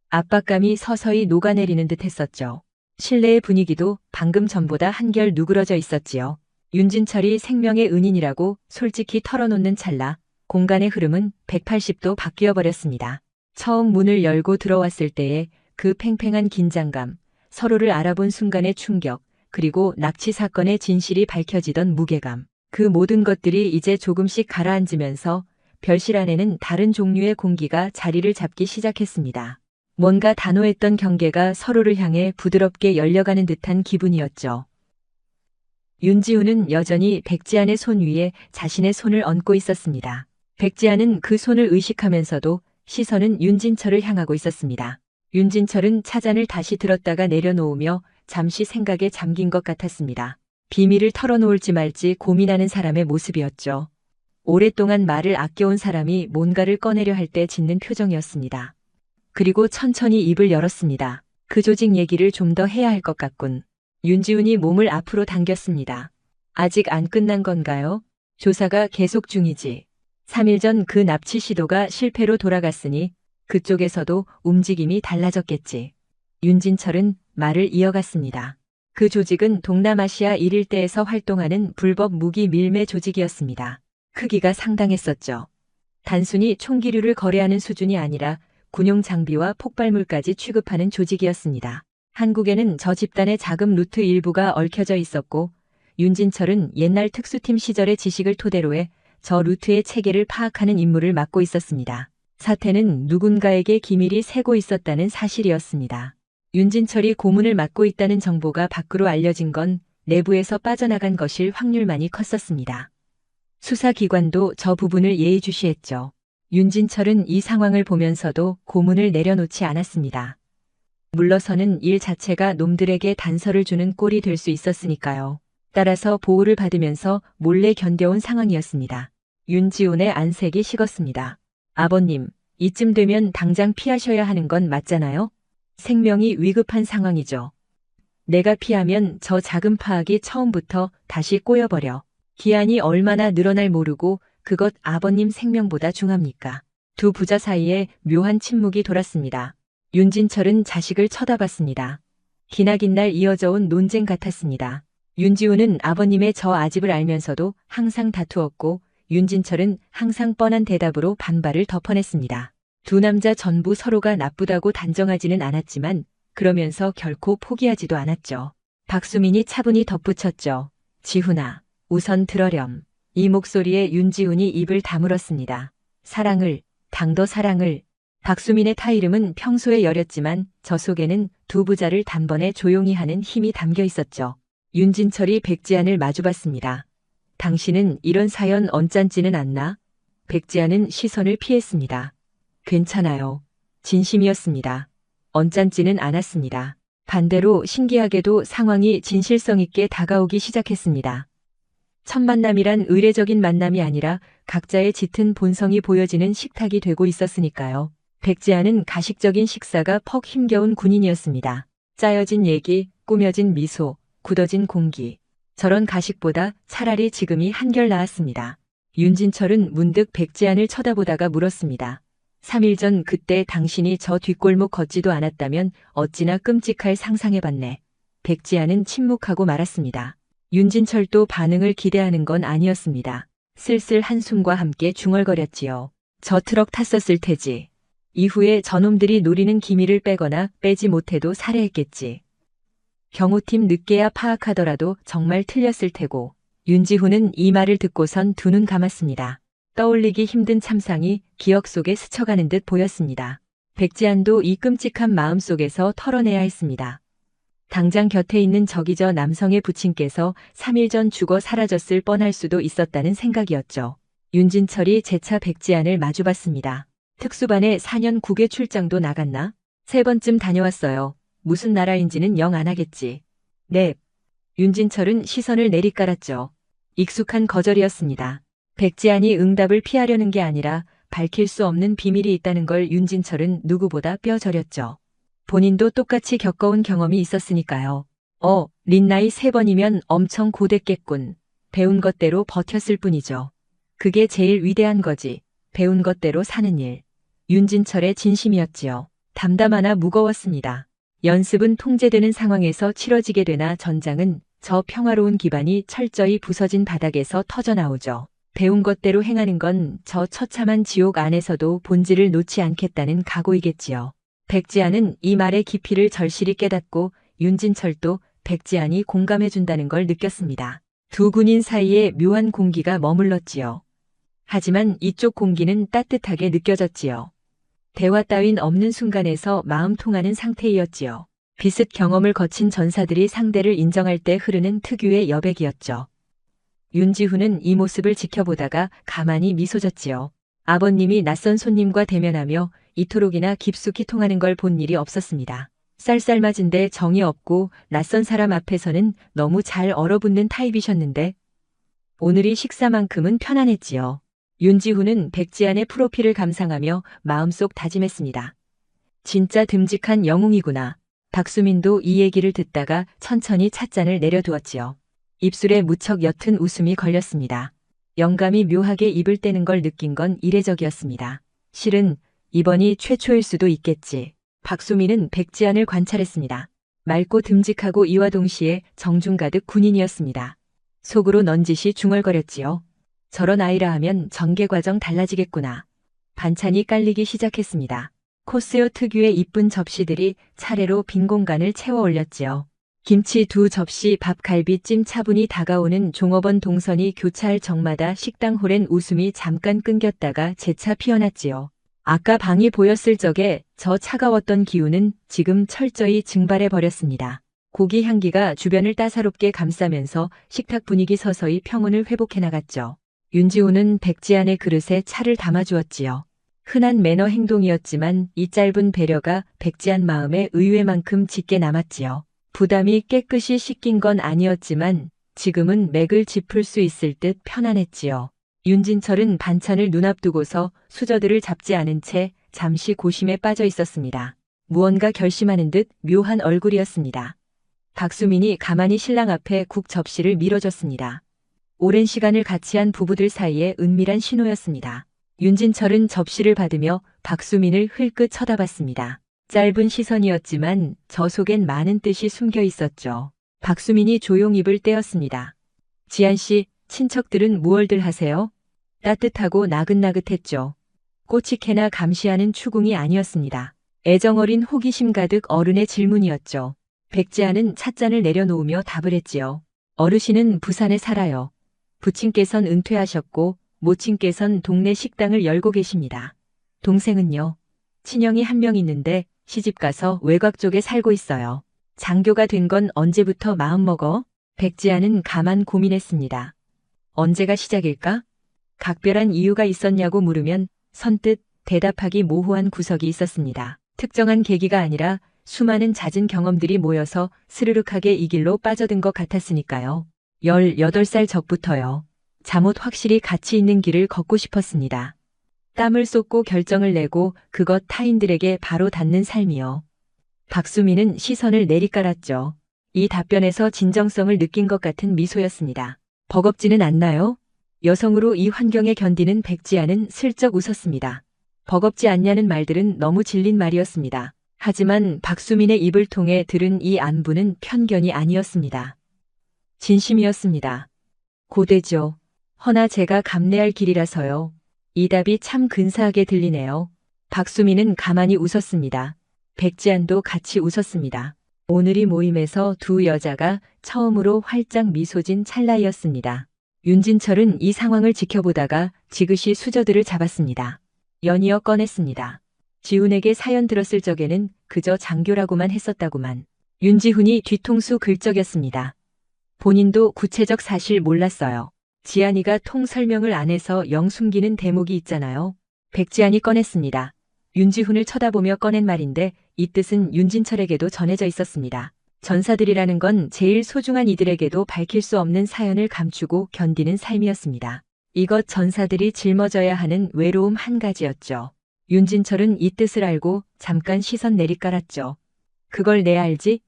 압박감이 서서히 녹아내리는 듯 했었죠. 실내의 분위기도 방금 전보다 한결 누그러져 있었지요. 윤진철이 생명의 은인이라고 솔직히 털어놓는 찰나 공간의 흐름은 180도 바뀌어 버렸습니다. 처음 문을 열고 들어왔을 때의 그 팽팽한 긴장감, 서로를 알아본 순간의 충격, 그리고 납치 사건의 진실이 밝혀지던 무게감. 그 모든 것들이 이제 조금씩 가라앉으면서 별실 안에는 다른 종류의 공기가 자리를 잡기 시작했습니다. 뭔가 단호했던 경계가 서로를 향해 부드럽게 열려가는 듯한 기분이었죠. 윤지훈은 여전히 백지안의 손 위에 자신의 손을 얹고 있었습니다. 백지안은 그 손을 의식하면서도 시선은 윤진철을 향하고 있었습니다. 윤진철은 차잔을 다시 들었다가 내려놓으며 잠시 생각에 잠긴 것 같았습니다. 비밀을 털어놓을지 말지 고민하는 사람의 모습이었죠. 오랫동안 말을 아껴온 사람이 뭔가를 꺼내려 할 때 짓는 표정이었습니다. 그리고 천천히 입을 열었습니다. 그 조직 얘기를 좀 더 해야 할 것 같군. 윤지훈이 몸을 앞으로 당겼습니다. 아직 안 끝난 건가요? 조사가 계속 중이지. 3일 전 그 납치 시도가 실패로 돌아갔으니 그쪽에서도 움직임이 달라졌겠지. 윤진철은 말을 이어갔습니다. 그 조직은 동남아시아 1일대에서 활동하는 불법 무기 밀매 조직이었습니다. 크기가 상당했었죠. 단순히 총기류를 거래하는 수준이 아니라 군용 장비와 폭발물까지 취급하는 조직이었습니다. 한국에는 저 집단의 자금 루트 일부가 얽혀져 있었고 윤진철은 옛날 특수팀 시절의 지식을 토대로 해 저 루트의 체계를 파악하는 임무를 맡고 있었습니다. 사태는 누군가에게 기밀이 새고 있었다는 사실이었습니다. 윤진철이 고문을 맡고 있다는 정보가 밖으로 알려진 건 내부에서 빠져나간 것일 확률만이 컸었습니다. 수사기관도 저 부분을 예의주시했죠. 윤진철은 이 상황을 보면서도 고문을 내려놓지 않았습니다. 물러서는 일 자체가 놈들에게 단서를 주는 꼴이 될 수 있었으니까요. 따라서 보호를 받으면서 몰래 견뎌온 상황이었습니다. 윤지훈의 안색이 식었습니다. 아버님, 이쯤 되면 당장 피하셔야 하는 건 맞잖아요? 생명이 위급한 상황이죠. 내가 피하면 저 작은 파악이 처음부터 다시 꼬여버려. 기한이 얼마나 늘어날 모르고 그것 아버님 생명보다 중합니까? 두 부자 사이에 묘한 침묵이 돌았습니다. 윤진철은 자식을 쳐다봤습니다. 기나긴 날 이어져 온 논쟁 같았습니다. 윤지훈은 아버님의 저 아집을 알면서도 항상 다투었고 윤진철은 항상 뻔한 대답으로 반발을 덮어냈습니다. 두 남자 전부 서로가 나쁘다고 단정하지는 않았지만 그러면서 결코 포기하지도 않았죠. 박수민이 차분히 덧붙였죠. 지훈아, 우선 들어렴. 이 목소리에 윤지훈이 입을 다물었습니다. 사랑을, 당더 사랑을. 박수민의 타이름은 평소에 여렸지만 저 속에는 두 부자를 단번에 조용히 하는 힘이 담겨 있었죠. 윤진철이 백지안을 마주봤습니다. 당신은 이런 사연 언짢지는 않나? 백지안은 시선을 피했습니다. 괜찮아요. 진심이었습니다. 언짢지는 않았습니다. 반대로 신기하게도 상황이 진실성 있게 다가오기 시작했습니다. 첫 만남이란 의례적인 만남이 아니라 각자의 짙은 본성이 보여지는 식탁이 되고 있었으니까요. 백지안은 가식적인 식사가 퍽 힘겨운 군인이었습니다. 짜여진 얘기, 꾸며진 미소, 굳어진 공기. 저런 가식보다 차라리 지금이 한결 나았습니다. 윤진철은 문득 백지안을 쳐다보다가 물었습니다. 3일 전 그때 당신이 저 뒷골목 걷지도 않았다면 어찌나 끔찍할 상상해봤네. 백지안은 침묵하고 말았습니다. 윤진철도 반응을 기대하는 건 아니었습니다. 쓸쓸 한숨과 함께 중얼거렸지요. 저 트럭 탔었을 테지. 이후에 저놈들이 노리는 기밀을 빼거나 빼지 못해도 살해했겠지. 경호팀 늦게야 파악하더라도 정말 틀렸을 테고. 윤지훈은 이 말을 듣고선 두 눈 감았습니다. 떠올리기 힘든 참상이 기억 속에 스쳐가는 듯 보였습니다. 백지안도 이 끔찍한 마음 속에서 털어내야 했습니다. 당장 곁에 있는 저기 저 남성의 부친께서 3일 전 죽어 사라졌을 뻔할 수도 있었다는 생각이었죠. 윤진철이 재차 백지안을 마주봤습니다. 특수반에 4년 국외 출장도 나갔나? 3번쯤 다녀왔어요. 무슨 나라인지는 영 안 하겠지. 네. 윤진철은 시선을 내리깔았죠. 익숙한 거절이었습니다. 백지안이 응답을 피하려는 게 아니라 밝힐 수 없는 비밀이 있다는 걸 윤진철은 누구보다 뼈저렸죠. 본인도 똑같이 겪어온 경험이 있었으니까요. 린 나이 3번이면 엄청 고됐겠군. 배운 것대로 버텼을 뿐이죠. 그게 제일 위대한 거지. 배운 것대로 사는 일. 윤진철의 진심이었지요. 담담하나 무거웠습니다. 연습은 통제되는 상황에서 치러지게 되나 전장은 저 평화로운 기반이 철저히 부서진 바닥에서 터져나오죠. 배운 것대로 행하는 건 저 처참한 지옥 안에서도 본질을 놓지 않겠다는 각오이겠지요. 백지안은 이 말의 깊이를 절실히 깨닫고 윤진철도 백지안이 공감해준다는 걸 느꼈습니다. 두 군인 사이에 묘한 공기가 머물렀지요. 하지만 이쪽 공기는 따뜻하게 느껴졌지요. 대화 따윈 없는 순간에서 마음 통하는 상태이었지요. 비슷 경험을 거친 전사들이 상대를 인정할 때 흐르는 특유의 여백이었죠. 윤지훈은 이 모습을 지켜보다가 가만히 미소 졌지요. 아버님이 낯선 손님과 대면하며 이토록이나 깊숙이 통하는 걸 본 일이 없었습니다. 쌀쌀맞은데 정이 없고 낯선 사람 앞에서는 너무 잘 얼어붙는 타입이셨는데 오늘이 식사만큼은 편안했지요. 윤지훈은 백지안의 프로필을 감상하며 마음속 다짐했습니다. 진짜 듬직한 영웅이구나. 박수민도 이 얘기를 듣다가 천천히 찻잔을 내려두었지요. 입술에 무척 옅은 웃음이 걸렸습니다. 영감이 묘하게 입을 떼는 걸 느낀 건 이례적이었습니다. 실은 이번이 최초일 수도 있겠지. 박수민은 백지안을 관찰했습니다. 맑고 듬직하고 이와 동시에 정중 가득 군인이었습니다. 속으로 넌지시 중얼거렸지요. 저런 아이라 하면 전개 과정 달라지겠구나. 반찬이 깔리기 시작했습니다. 코스요 특유의 이쁜 접시들이 차례로 빈 공간을 채워 올렸지요. 김치 2접시, 밥, 갈비, 찜, 차분히 다가오는 종업원 동선이 교차할 적마다 식당 홀엔 웃음이 잠깐 끊겼다가 재차 피어났지요. 아까 방이 보였을 적에 저 차가웠던 기운은 지금 철저히 증발해 버렸습니다. 고기 향기가 주변을 따사롭게 감싸면서 식탁 분위기 서서히 평온을 회복해 나갔죠. 윤지훈은 백지안의 그릇에 차를 담아주었지요. 흔한 매너 행동이었지만 이 짧은 배려가 백지한 마음에 의외만큼 짙게 남았지요. 부담이 깨끗이 씻긴 건 아니었지만 지금은 맥을 짚을 수 있을 듯 편안했지요. 윤진철은 반찬을 눈앞두고서 수저들을 잡지 않은 채 잠시 고심에 빠져 있었습니다. 무언가 결심하는 듯 묘한 얼굴이었습니다. 박수민이 가만히 신랑 앞에 국 접시를 밀어줬습니다. 오랜 시간을 같이 한 부부들 사이에 은밀한 신호였습니다. 윤진철은 접시를 받으며 박수민을 흘끗 쳐다봤습니다. 짧은 시선이었지만 저 속엔 많은 뜻이 숨겨 있었죠. 박수민이 조용 입을 떼었습니다. 지한 씨, 친척들은 무얼들 하세요? 따뜻하고 나긋나긋했죠. 꼬치캐나 감시하는 추궁이 아니었습니다. 애정어린 호기심 가득 어른의 질문이었죠. 백지아는 찻잔을 내려놓으며 답을 했지요. 어르신은 부산에 살아요. 부친께선 은퇴하셨고 모친께선 동네 식당을 열고 계십니다. 동생은요. 친형이 한 명 있는데 시집가서 외곽 쪽에 살고 있어요. 장교가 된 건 언제부터 마음먹어? 백지아는 가만 고민했습니다. 언제가 시작일까? 각별한 이유가 있었냐고 물으면 선뜻 대답하기 모호한 구석이 있었습니다. 특정한 계기가 아니라 수많은 잦은 경험들이 모여서 스르륵하게 이 길로 빠져든 것 같았으니까요. 18살 적부터요. 잠옷 확실히 가치 있는 길을 걷고 싶었습니다. 땀을 쏟고 결정을 내고 그것 타인들에게 바로 닿는 삶이요. 박수민은 시선을 내리깔았죠. 이 답변에서 진정성을 느낀 것 같은 미소였습니다. 버겁지는 않나요? 여성으로 이 환경에 견디는 백지아는 슬쩍 웃었습니다. 버겁지 않냐는 말들은 너무 질린 말이었습니다. 하지만 박수민의 입을 통해 들은 이 안부는 편견이 아니었습니다. 진심이었습니다. 고되죠. 허나 제가 감내할 길이라서요. 이 답이 참 근사하게 들리네요. 박수민은 가만히 웃었습니다. 백지안도 같이 웃었습니다. 오늘 이 모임에서 두 여자가 처음으로 활짝 미소 진 찰나이었습니다. 윤진철은 이 상황을 지켜보다가 지그시 수저들을 잡았습니다. 연이어 꺼냈습니다. 지훈에게 사연 들었을 적에는 그저 장교라고만 했었다고만. 윤지훈이 뒤통수 긁적였습니다. 본인도 구체적 사실 몰랐어요. 지안이가 통 설명을 안 해서 영 숨기는 대목이 있잖아요. 백지안이 꺼냈습니다. 윤지훈을 쳐다보며 꺼낸 말인데 이 뜻은 윤진철에게도 전해져 있었습니다. 전사들이라는 건 제일 소중한 이들에게도 밝힐 수 없는 사연을 감추고 견디는 삶이었습니다. 이것 전사들이 짊어져야 하는 외로움 한 가지였죠. 윤진철은 이 뜻을 알고 잠깐 시선 내리깔았죠. 그걸 내 알지?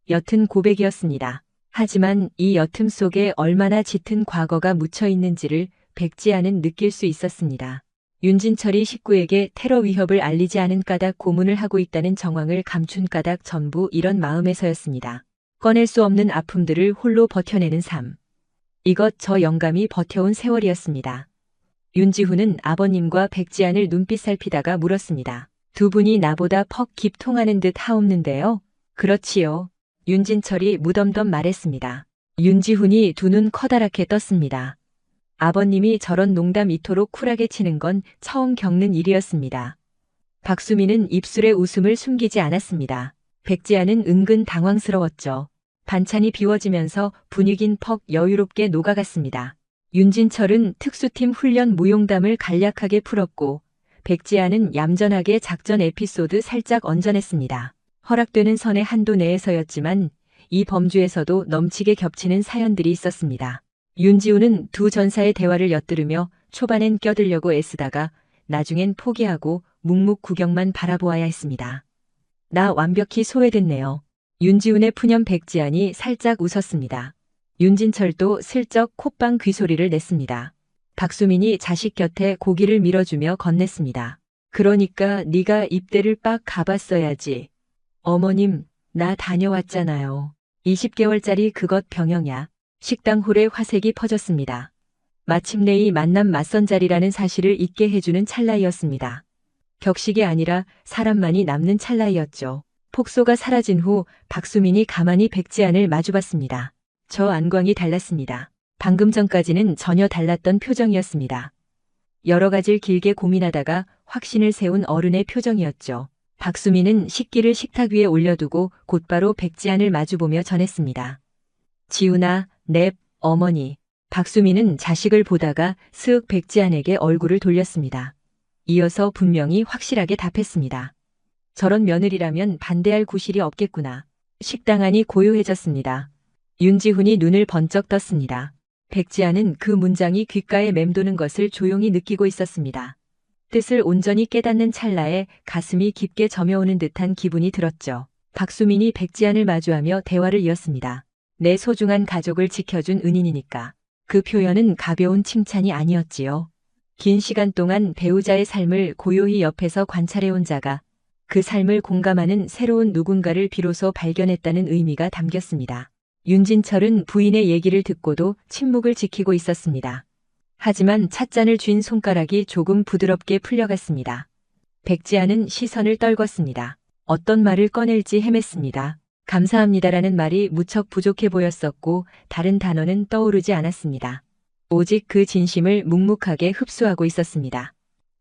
옅은 고백이었습니다. 하지만 이 옅음 속에 얼마나 짙은 과거가 묻혀 있는지를 백지아는 느낄 수 있었습니다. 윤진철이 식구에게 테러 위협을 알리지 않은 까닭 고문을 하고 있다는 정황을 감춘 까닭 전부 이런 마음에서였습니다. 꺼낼 수 없는 아픔들을 홀로 버텨내는 삶. 이것 저 영감이 버텨온 세월이었습니다. 윤지훈은 아버님과 백지안을 눈빛 살피다가 물었습니다. 두 분이 나보다 퍽 깊통하는 듯 하옵는데요. 그렇지요. 윤진철이 무덤덤 말했습니다. 윤지훈이 두 눈 커다랗게 떴습니다. 아버님이 저런 농담 이토록 쿨하게 치는 건 처음 겪는 일이었습니다. 박수민은 입술에 웃음을 숨기지 않았습니다. 백지아는 은근 당황스러웠죠. 반찬이 비워지면서 분위긴 퍽 여유롭게 녹아갔습니다. 윤진철은 특수팀 훈련 무용담을 간략하게 풀었고 백지아는 얌전하게 작전 에피소드 살짝 얹어냈습니다. 허락되는 선의 한도 내에서였지만 이 범주에서도 넘치게 겹치는 사연들이 있었습니다. 윤지훈은 두 전사의 대화를 엿들으며 초반엔 껴들려고 애쓰다가 나중엔 포기하고 묵묵 구경만 바라보아야 했습니다. 나 완벽히 소외됐네요. 윤지훈의 푸념 백지안이 살짝 웃었습니다. 윤진철도 슬쩍 콧방 귀소리를 냈습니다. 박수민이 자식 곁에 고기를 밀어주며 건넸습니다. 그러니까 네가 입대를 빡 가봤어야지. 어머님, 나 다녀왔잖아요. 20개월짜리 그것 병영야. 식당 홀에 화색이 퍼졌습니다. 마침내 이 만남 맞선 자리라는 사실을 잊게 해주는 찰나이었습니다. 격식이 아니라 사람만이 남는 찰나이었죠. 폭소가 사라진 후 박수민이 가만히 백지안을 마주봤습니다. 저 안광이 달랐습니다. 방금 전까지는 전혀 달랐던 표정이었습니다. 여러 가지를 길게 고민하다가 확신을 세운 어른의 표정이었죠. 박수민은 식기를 식탁 위에 올려두고 곧바로 백지안을 마주보며 전했습니다. 지훈아, 넵, 어머니. 박수민은 자식을 보다가 스윽 백지안에게 얼굴을 돌렸습니다. 이어서 분명히 확실하게 답했습니다. 저런 며느리라면 반대할 구실이 없겠구나. 식당 안이 고요해졌습니다. 윤지훈이 눈을 번쩍 떴습니다. 백지아는 그 문장이 귓가에 맴도는 것을 조용히 느끼고 있었습니다. 뜻을 온전히 깨닫는 찰나에 가슴이 깊게 저며오는 듯한 기분이 들었죠. 박수민이 백지안을 마주하며 대화를 이었습니다. 내 소중한 가족을 지켜준 은인이니까. 그 표현은 가벼운 칭찬이 아니었지요. 긴 시간 동안 배우자의 삶을 고요히 옆에서 관찰해온 자가 그 삶을 공감하는 새로운 누군가를 비로소 발견했다는 의미가 담겼습니다. 윤진철은 부인의 얘기를 듣고도 침묵을 지키고 있었습니다. 하지만 찻잔을 쥔 손가락이 조금 부드럽게 풀려갔습니다. 백지아는 시선을 떨궜습니다. 어떤 말을 꺼낼지 헤맸습니다. 감사합니다라는 말이 무척 부족해 보였었고 다른 단어는 떠오르지 않았습니다. 오직 그 진심을 묵묵하게 흡수하고 있었습니다.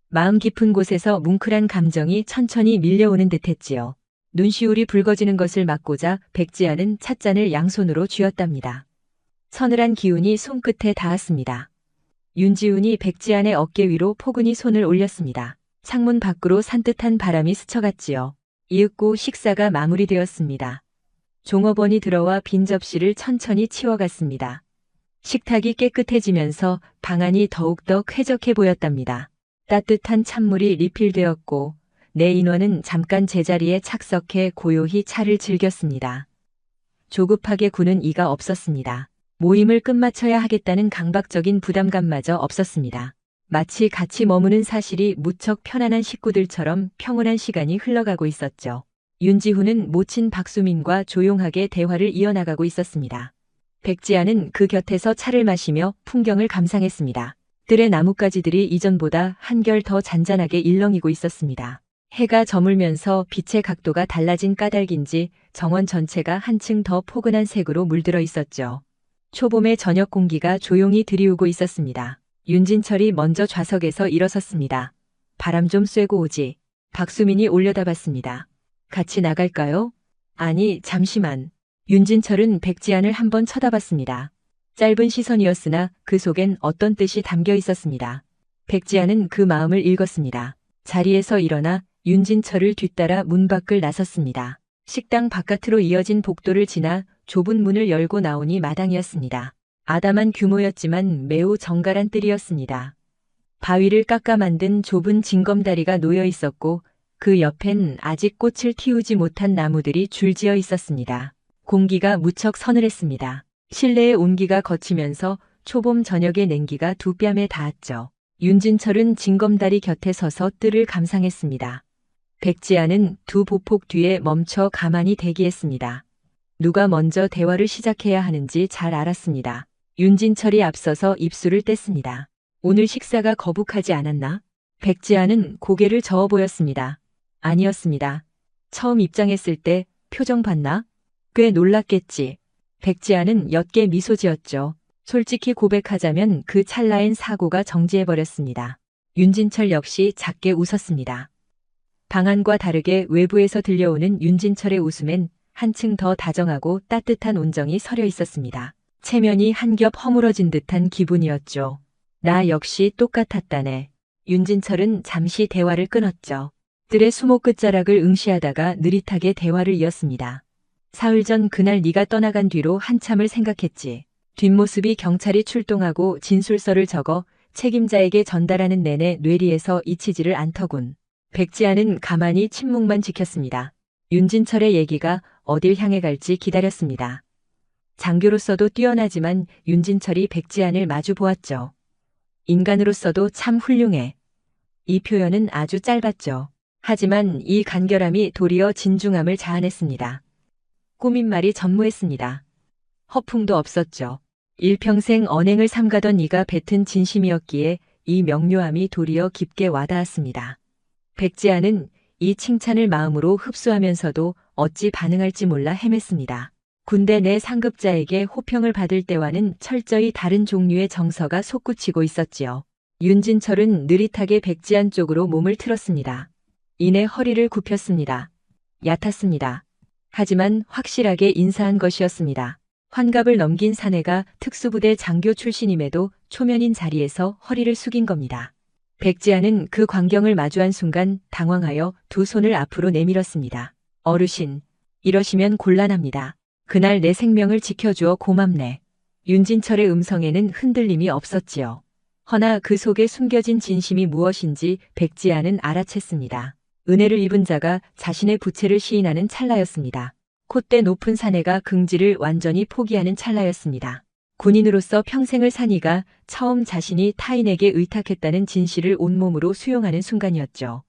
마음 깊은 곳에서 뭉클한 감정이 천천히 밀려오는 듯했지요. 눈시울이 붉어지는 것을 막고자 백지아는 찻잔을 양손으로 쥐었답니다. 서늘한 기운이 손끝에 닿았습니다. 윤지훈이 백지안의 어깨 위로 포근히 손을 올렸습니다. 창문 밖으로 산뜻한 바람이 스쳐갔지요. 이윽고 식사가 마무리되었습니다. 종업원이 들어와 빈 접시를 천천히 치워갔습니다. 식탁이 깨끗해지면서 방안이 더욱더 쾌적해 보였답니다. 따뜻한 찬물이 리필되었고 내 인원은 잠깐 제자리에 착석해 고요히 차를 즐겼습니다. 조급하게 구는 이가 없었습니다. 모임을 끝마쳐야 하겠다는 강박적인 부담감마저 없었습니다. 마치 같이 머무는 사실이 무척 편안한 식구들처럼 평온한 시간이 흘러가고 있었죠. 윤지훈은 모친 박수민과 조용하게 대화를 이어나가고 있었습니다. 백지아는 그 곁에서 차를 마시며 풍경을 감상했습니다. 들의 나뭇가지들이 이전보다 한결 더 잔잔하게 일렁이고 있었습니다. 해가 저물면서 빛의 각도가 달라진 까닭인지 정원 전체가 한층 더 포근한 색으로 물들어 있었죠. 초봄의 저녁 공기가 조용히 들이우고 있었습니다. 윤진철이 먼저 좌석에서 일어섰습니다. 바람 좀 쐬고 오지. 박수민이 올려다봤습니다. 같이 나갈까요? 아니, 잠시만. 윤진철은 백지안을 한번 쳐다봤습니다. 짧은 시선이었으나 그 속엔 어떤 뜻이 담겨 있었습니다. 백지안은 그 마음을 읽었습니다. 자리에서 일어나 윤진철을 뒤따라 문 밖을 나섰습니다. 식당 바깥으로 이어진 복도를 지나 좁은 문을 열고 나오니 마당이었습니다. 아담한 규모였지만 매우 정갈한 뜰이었습니다. 바위를 깎아 만든 좁은 징검다리가 놓여 있었고 그 옆엔 아직 꽃을 틔우지 못한 나무들이 줄지어 있었습니다. 공기가 무척 서늘했습니다. 실내의 온기가 거치면서 초봄 저녁의 냉기가 두 뺨에 닿았죠. 윤진철은 징검다리 곁에 서서 뜰을 감상했습니다. 백지아는 두 보폭 뒤에 멈춰 가만히 대기했습니다. 누가 먼저 대화를 시작해야 하는지 잘 알았습니다. 윤진철이 앞서서 입술을 뗐습니다. 오늘 식사가 거북하지 않았나? 백지아는 고개를 저어 보였습니다. 아니었습니다. 처음 입장했을 때 표정 봤나? 꽤 놀랐겠지. 백지아는 옅게 미소 지었죠. 솔직히 고백하자면 그 찰나엔 사고가 정지해버렸습니다. 윤진철 역시 작게 웃었습니다. 방안과 다르게 외부에서 들려오는 윤진철의 웃음엔 한층 더 다정하고 따뜻한 온정이 서려 있었습니다. 체면이 한 겹 허물어진 듯한 기분이었죠. 나 역시 똑같았다네. 윤진철은 잠시 대화를 끊었죠. 들의 수목 끝자락을 응시하다가 느릿하게 대화를 이었습니다. 사흘 전 그날 네가 떠나간 뒤로 한참을 생각했지. 뒷모습이 경찰이 출동하고 진술서를 적어 책임자에게 전달하는 내내 뇌리에서 잊히지를 않더군. 백지아는 가만히 침묵만 지켰습니다. 윤진철의 얘기가 어딜 향해 갈지 기다렸습니다. 장교로서도 뛰어나지만 윤진철이 백지안을 마주 보았죠. 인간으로서도 참 훌륭해. 이 표현은 아주 짧았죠. 하지만 이 간결함이 도리어 진중함을 자아냈습니다. 꾸민 말이 전무했습니다. 허풍도 없었죠. 일평생 언행을 삼가던 이가 뱉은 진심이었기에 이 명료함이 도리어 깊게 와닿았습니다. 백지아는 이 칭찬을 마음으로 흡수하면서도 어찌 반응할지 몰라 헤맸습니다. 군대 내 상급자에게 호평을 받을 때와는 철저히 다른 종류의 정서가 솟구치고 있었지요. 윤진철은 느릿하게 백지안 쪽으로 몸을 틀었습니다. 이내 허리를 굽혔습니다. 얕았습니다. 하지만 확실하게 인사한 것이었습니다. 환갑을 넘긴 사내가 특수부대 장교 출신임에도 초면인 자리에서 허리를 숙인 겁니다. 백지아는 그 광경을 마주한 순간 당황하여 두 손을 앞으로 내밀었습니다. 어르신, 이러시면 곤란합니다. 그날 내 생명을 지켜주어 고맙네. 윤진철의 음성에는 흔들림이 없었지요. 허나 그 속에 숨겨진 진심이 무엇인지 백지아는 알아챘습니다. 은혜를 입은 자가 자신의 부채를 시인하는 찰나였습니다. 콧대 높은 사내가 긍지를 완전히 포기하는 찰나였습니다. 군인으로서 평생을 산 이가 처음 자신이 타인에게 의탁했다는 진실을 온몸으로 수용하는 순간이었죠.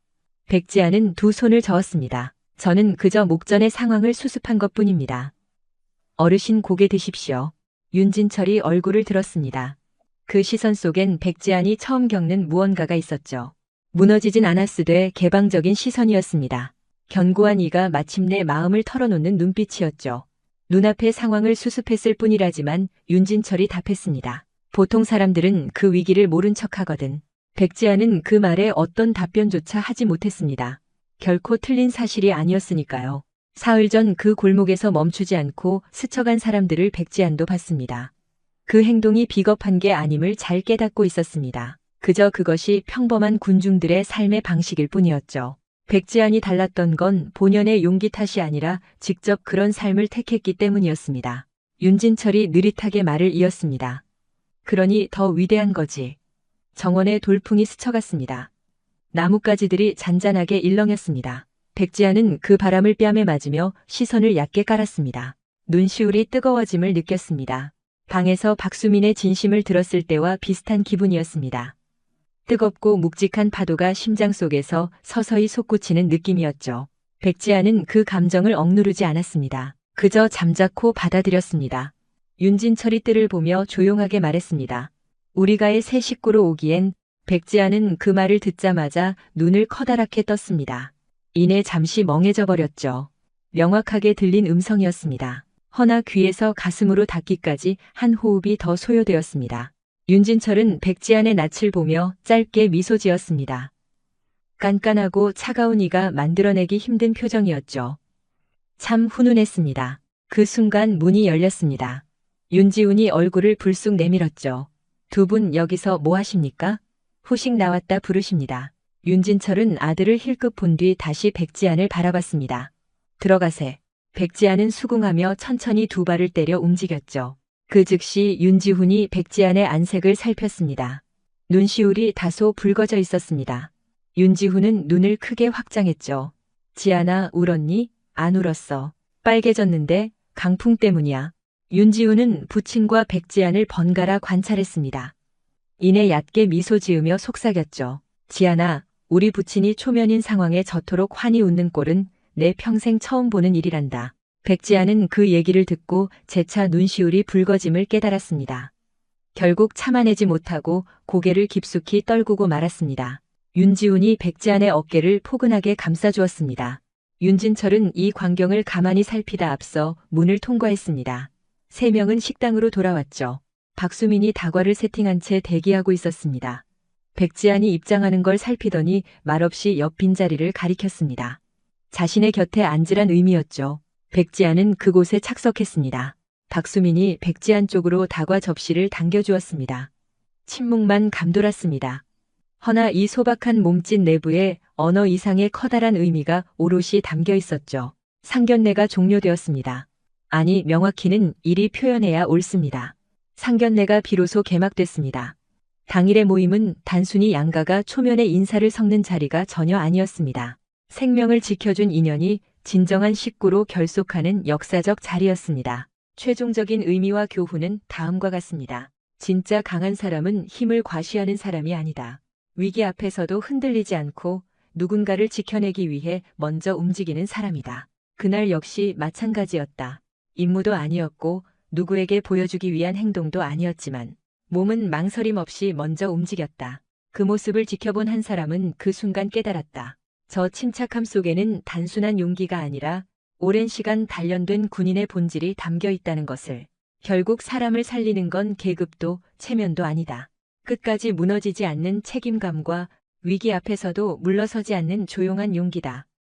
백지아는 두 손을 저었습니다. 저는 그저 목전의 상황을 수습한 것뿐입니다. 어르신 고개 드십시오. 윤진철이 얼굴을 들었습니다. 그 시선 속엔 백지안이 처음 겪는 무언가가 있었죠. 무너지진 않았으되 개방적인 시선이었습니다. 견고한 이가 마침내 마음을 털어놓는 눈빛이었죠. 눈앞의 상황을 수습했을 뿐이라지만 윤진철이 답했습니다. 보통 사람들은 그 위기를 모른 척하거든. 백지안은 그 말에 어떤 답변조차 하지 못했습니다. 결코 틀린 사실이 아니었으니까요. 사흘 전 그 골목에서 멈추지 않고 스쳐간 사람들을 백지안도 봤습니다. 그 행동이 비겁한 게 아님을 잘 깨닫고 있었습니다. 그저 그것이 평범한 군중들의 삶의 방식일 뿐이었죠. 백지안이 달랐던 건 본연의 용기 탓이 아니라 직접 그런 삶을 택했기 때문이었습니다. 윤진철이 느릿하게 말을 이었습니다. 그러니 더 위대한 거지. 정원에 돌풍이 스쳐갔습니다. 나뭇가지들이 잔잔하게 일렁였습니다. 백지안은 그 바람을 뺨에 맞으며 시선을 얕게 깔았습니다. 눈시울이 뜨거워짐을 느꼈습니다. 방에서 박수민의 진심을 들었을 때와 비슷한 기분이었습니다. 뜨겁고 묵직한 파도가 심장 속에서 서서히 솟구치는 느낌이었죠. 백지아는 그 감정을 억누르지 않았습니다. 그저 잠자코 받아들였습니다. 윤진철이 뜰을 보며 조용하게 말했습니다. 우리가의 새 식구로 오기엔. 백지아는 그 말을 듣자마자 눈을 커다랗게 떴습니다. 이내 잠시 멍해져 버렸죠. 명확하게 들린 음성이었습니다. 허나 귀에서 가슴으로 닿기까지 한 호흡이 더 소요되었습니다. 윤진철은 백지안의 낯을 보며 짧게 미소 지었습니다. 깐깐하고 차가운 이가 만들어내기 힘든 표정이었죠. 참 훈훈했습니다. 그 순간 문이 열렸습니다. 윤지훈이 얼굴을 불쑥 내밀었죠. 두 분 여기서 뭐 하십니까? 후식 나왔다 부르십니다. 윤진철은 아들을 힐끗 본 뒤 다시 백지안을 바라봤습니다. 들어가세. 백지안은 수긍하며 천천히 두 발을 때려 움직였죠. 그 즉시 윤지훈이 백지안의 안색을 살폈습니다. 눈시울이 다소 붉어져 있었습니다. 윤지훈은 눈을 크게 확장했죠. 지안아, 울었니? 안 울었어. 빨개졌는데 강풍 때문이야. 윤지훈은 부친과 백지안을 번갈아 관찰했습니다. 이내 얕게 미소 지으며 속삭였죠. 지안아, 우리 부친이 초면인 상황에 저토록 환히 웃는 꼴은 내 평생 처음 보는 일이란다. 백지안은 그 얘기를 듣고 재차 눈시울이 붉어짐을 깨달았습니다. 결국 참아내지 못하고 고개를 깊숙이 떨구고 말았습니다. 윤지훈이 백지안의 어깨를 포근하게 감싸주었습니다. 윤진철은 이 광경을 가만히 살피다 앞서 문을 통과했습니다. 세 명은 식당으로 돌아왔죠. 박수민이 다과를 세팅한 채 대기하고 있었습니다. 백지안이 입장하는 걸 살피더니 말없이 옆 빈자리를 가리켰습니다. 자신의 곁에 앉으란 의미였죠. 백지안은 그곳에 착석했습니다. 박수민이 백지안 쪽으로 다과 접시를 당겨주었습니다. 침묵만 감돌았습니다. 허나 이 소박한 몸짓 내부에 언어 이상의 커다란 의미가 오롯이 담겨 있었죠. 상견례가 종료되었습니다. 아니, 명확히는 이리 표현해야 옳습니다. 상견례가 비로소 개막됐습니다. 당일의 모임은 단순히 양가가 초면에 인사를 섞는 자리가 전혀 아니었습니다. 생명을 지켜준 인연이 진정한 식구로 결속하는 역사적 자리였습니다. 최종적인 의미와 교훈은 다음과 같습니다. 진짜 강한 사람은 힘을 과시하는 사람이 아니다. 위기 앞에서도 흔들리지 않고 누군가를 지켜내기 위해 먼저 움직이는 사람이다. 그날 역시 마찬가지였다. 임무도 아니었고 누구에게 보여주기 위한 행동도 아니었지만 몸은 망설임 없이 먼저 움직였다. 그 모습을 지켜본 한 사람은 그 순간 깨달았다. 저 침착함 속에는 단순한 용기가 아니라 오랜 시간 단련된 군인의 본질이 담겨 있다는 것을. 결국 사람을 살리는 건 계급도 체면도 아니다. 끝까지 무너지지 않는 책임감과 위기 앞에서도 물러서지 않는 조용한 용기다.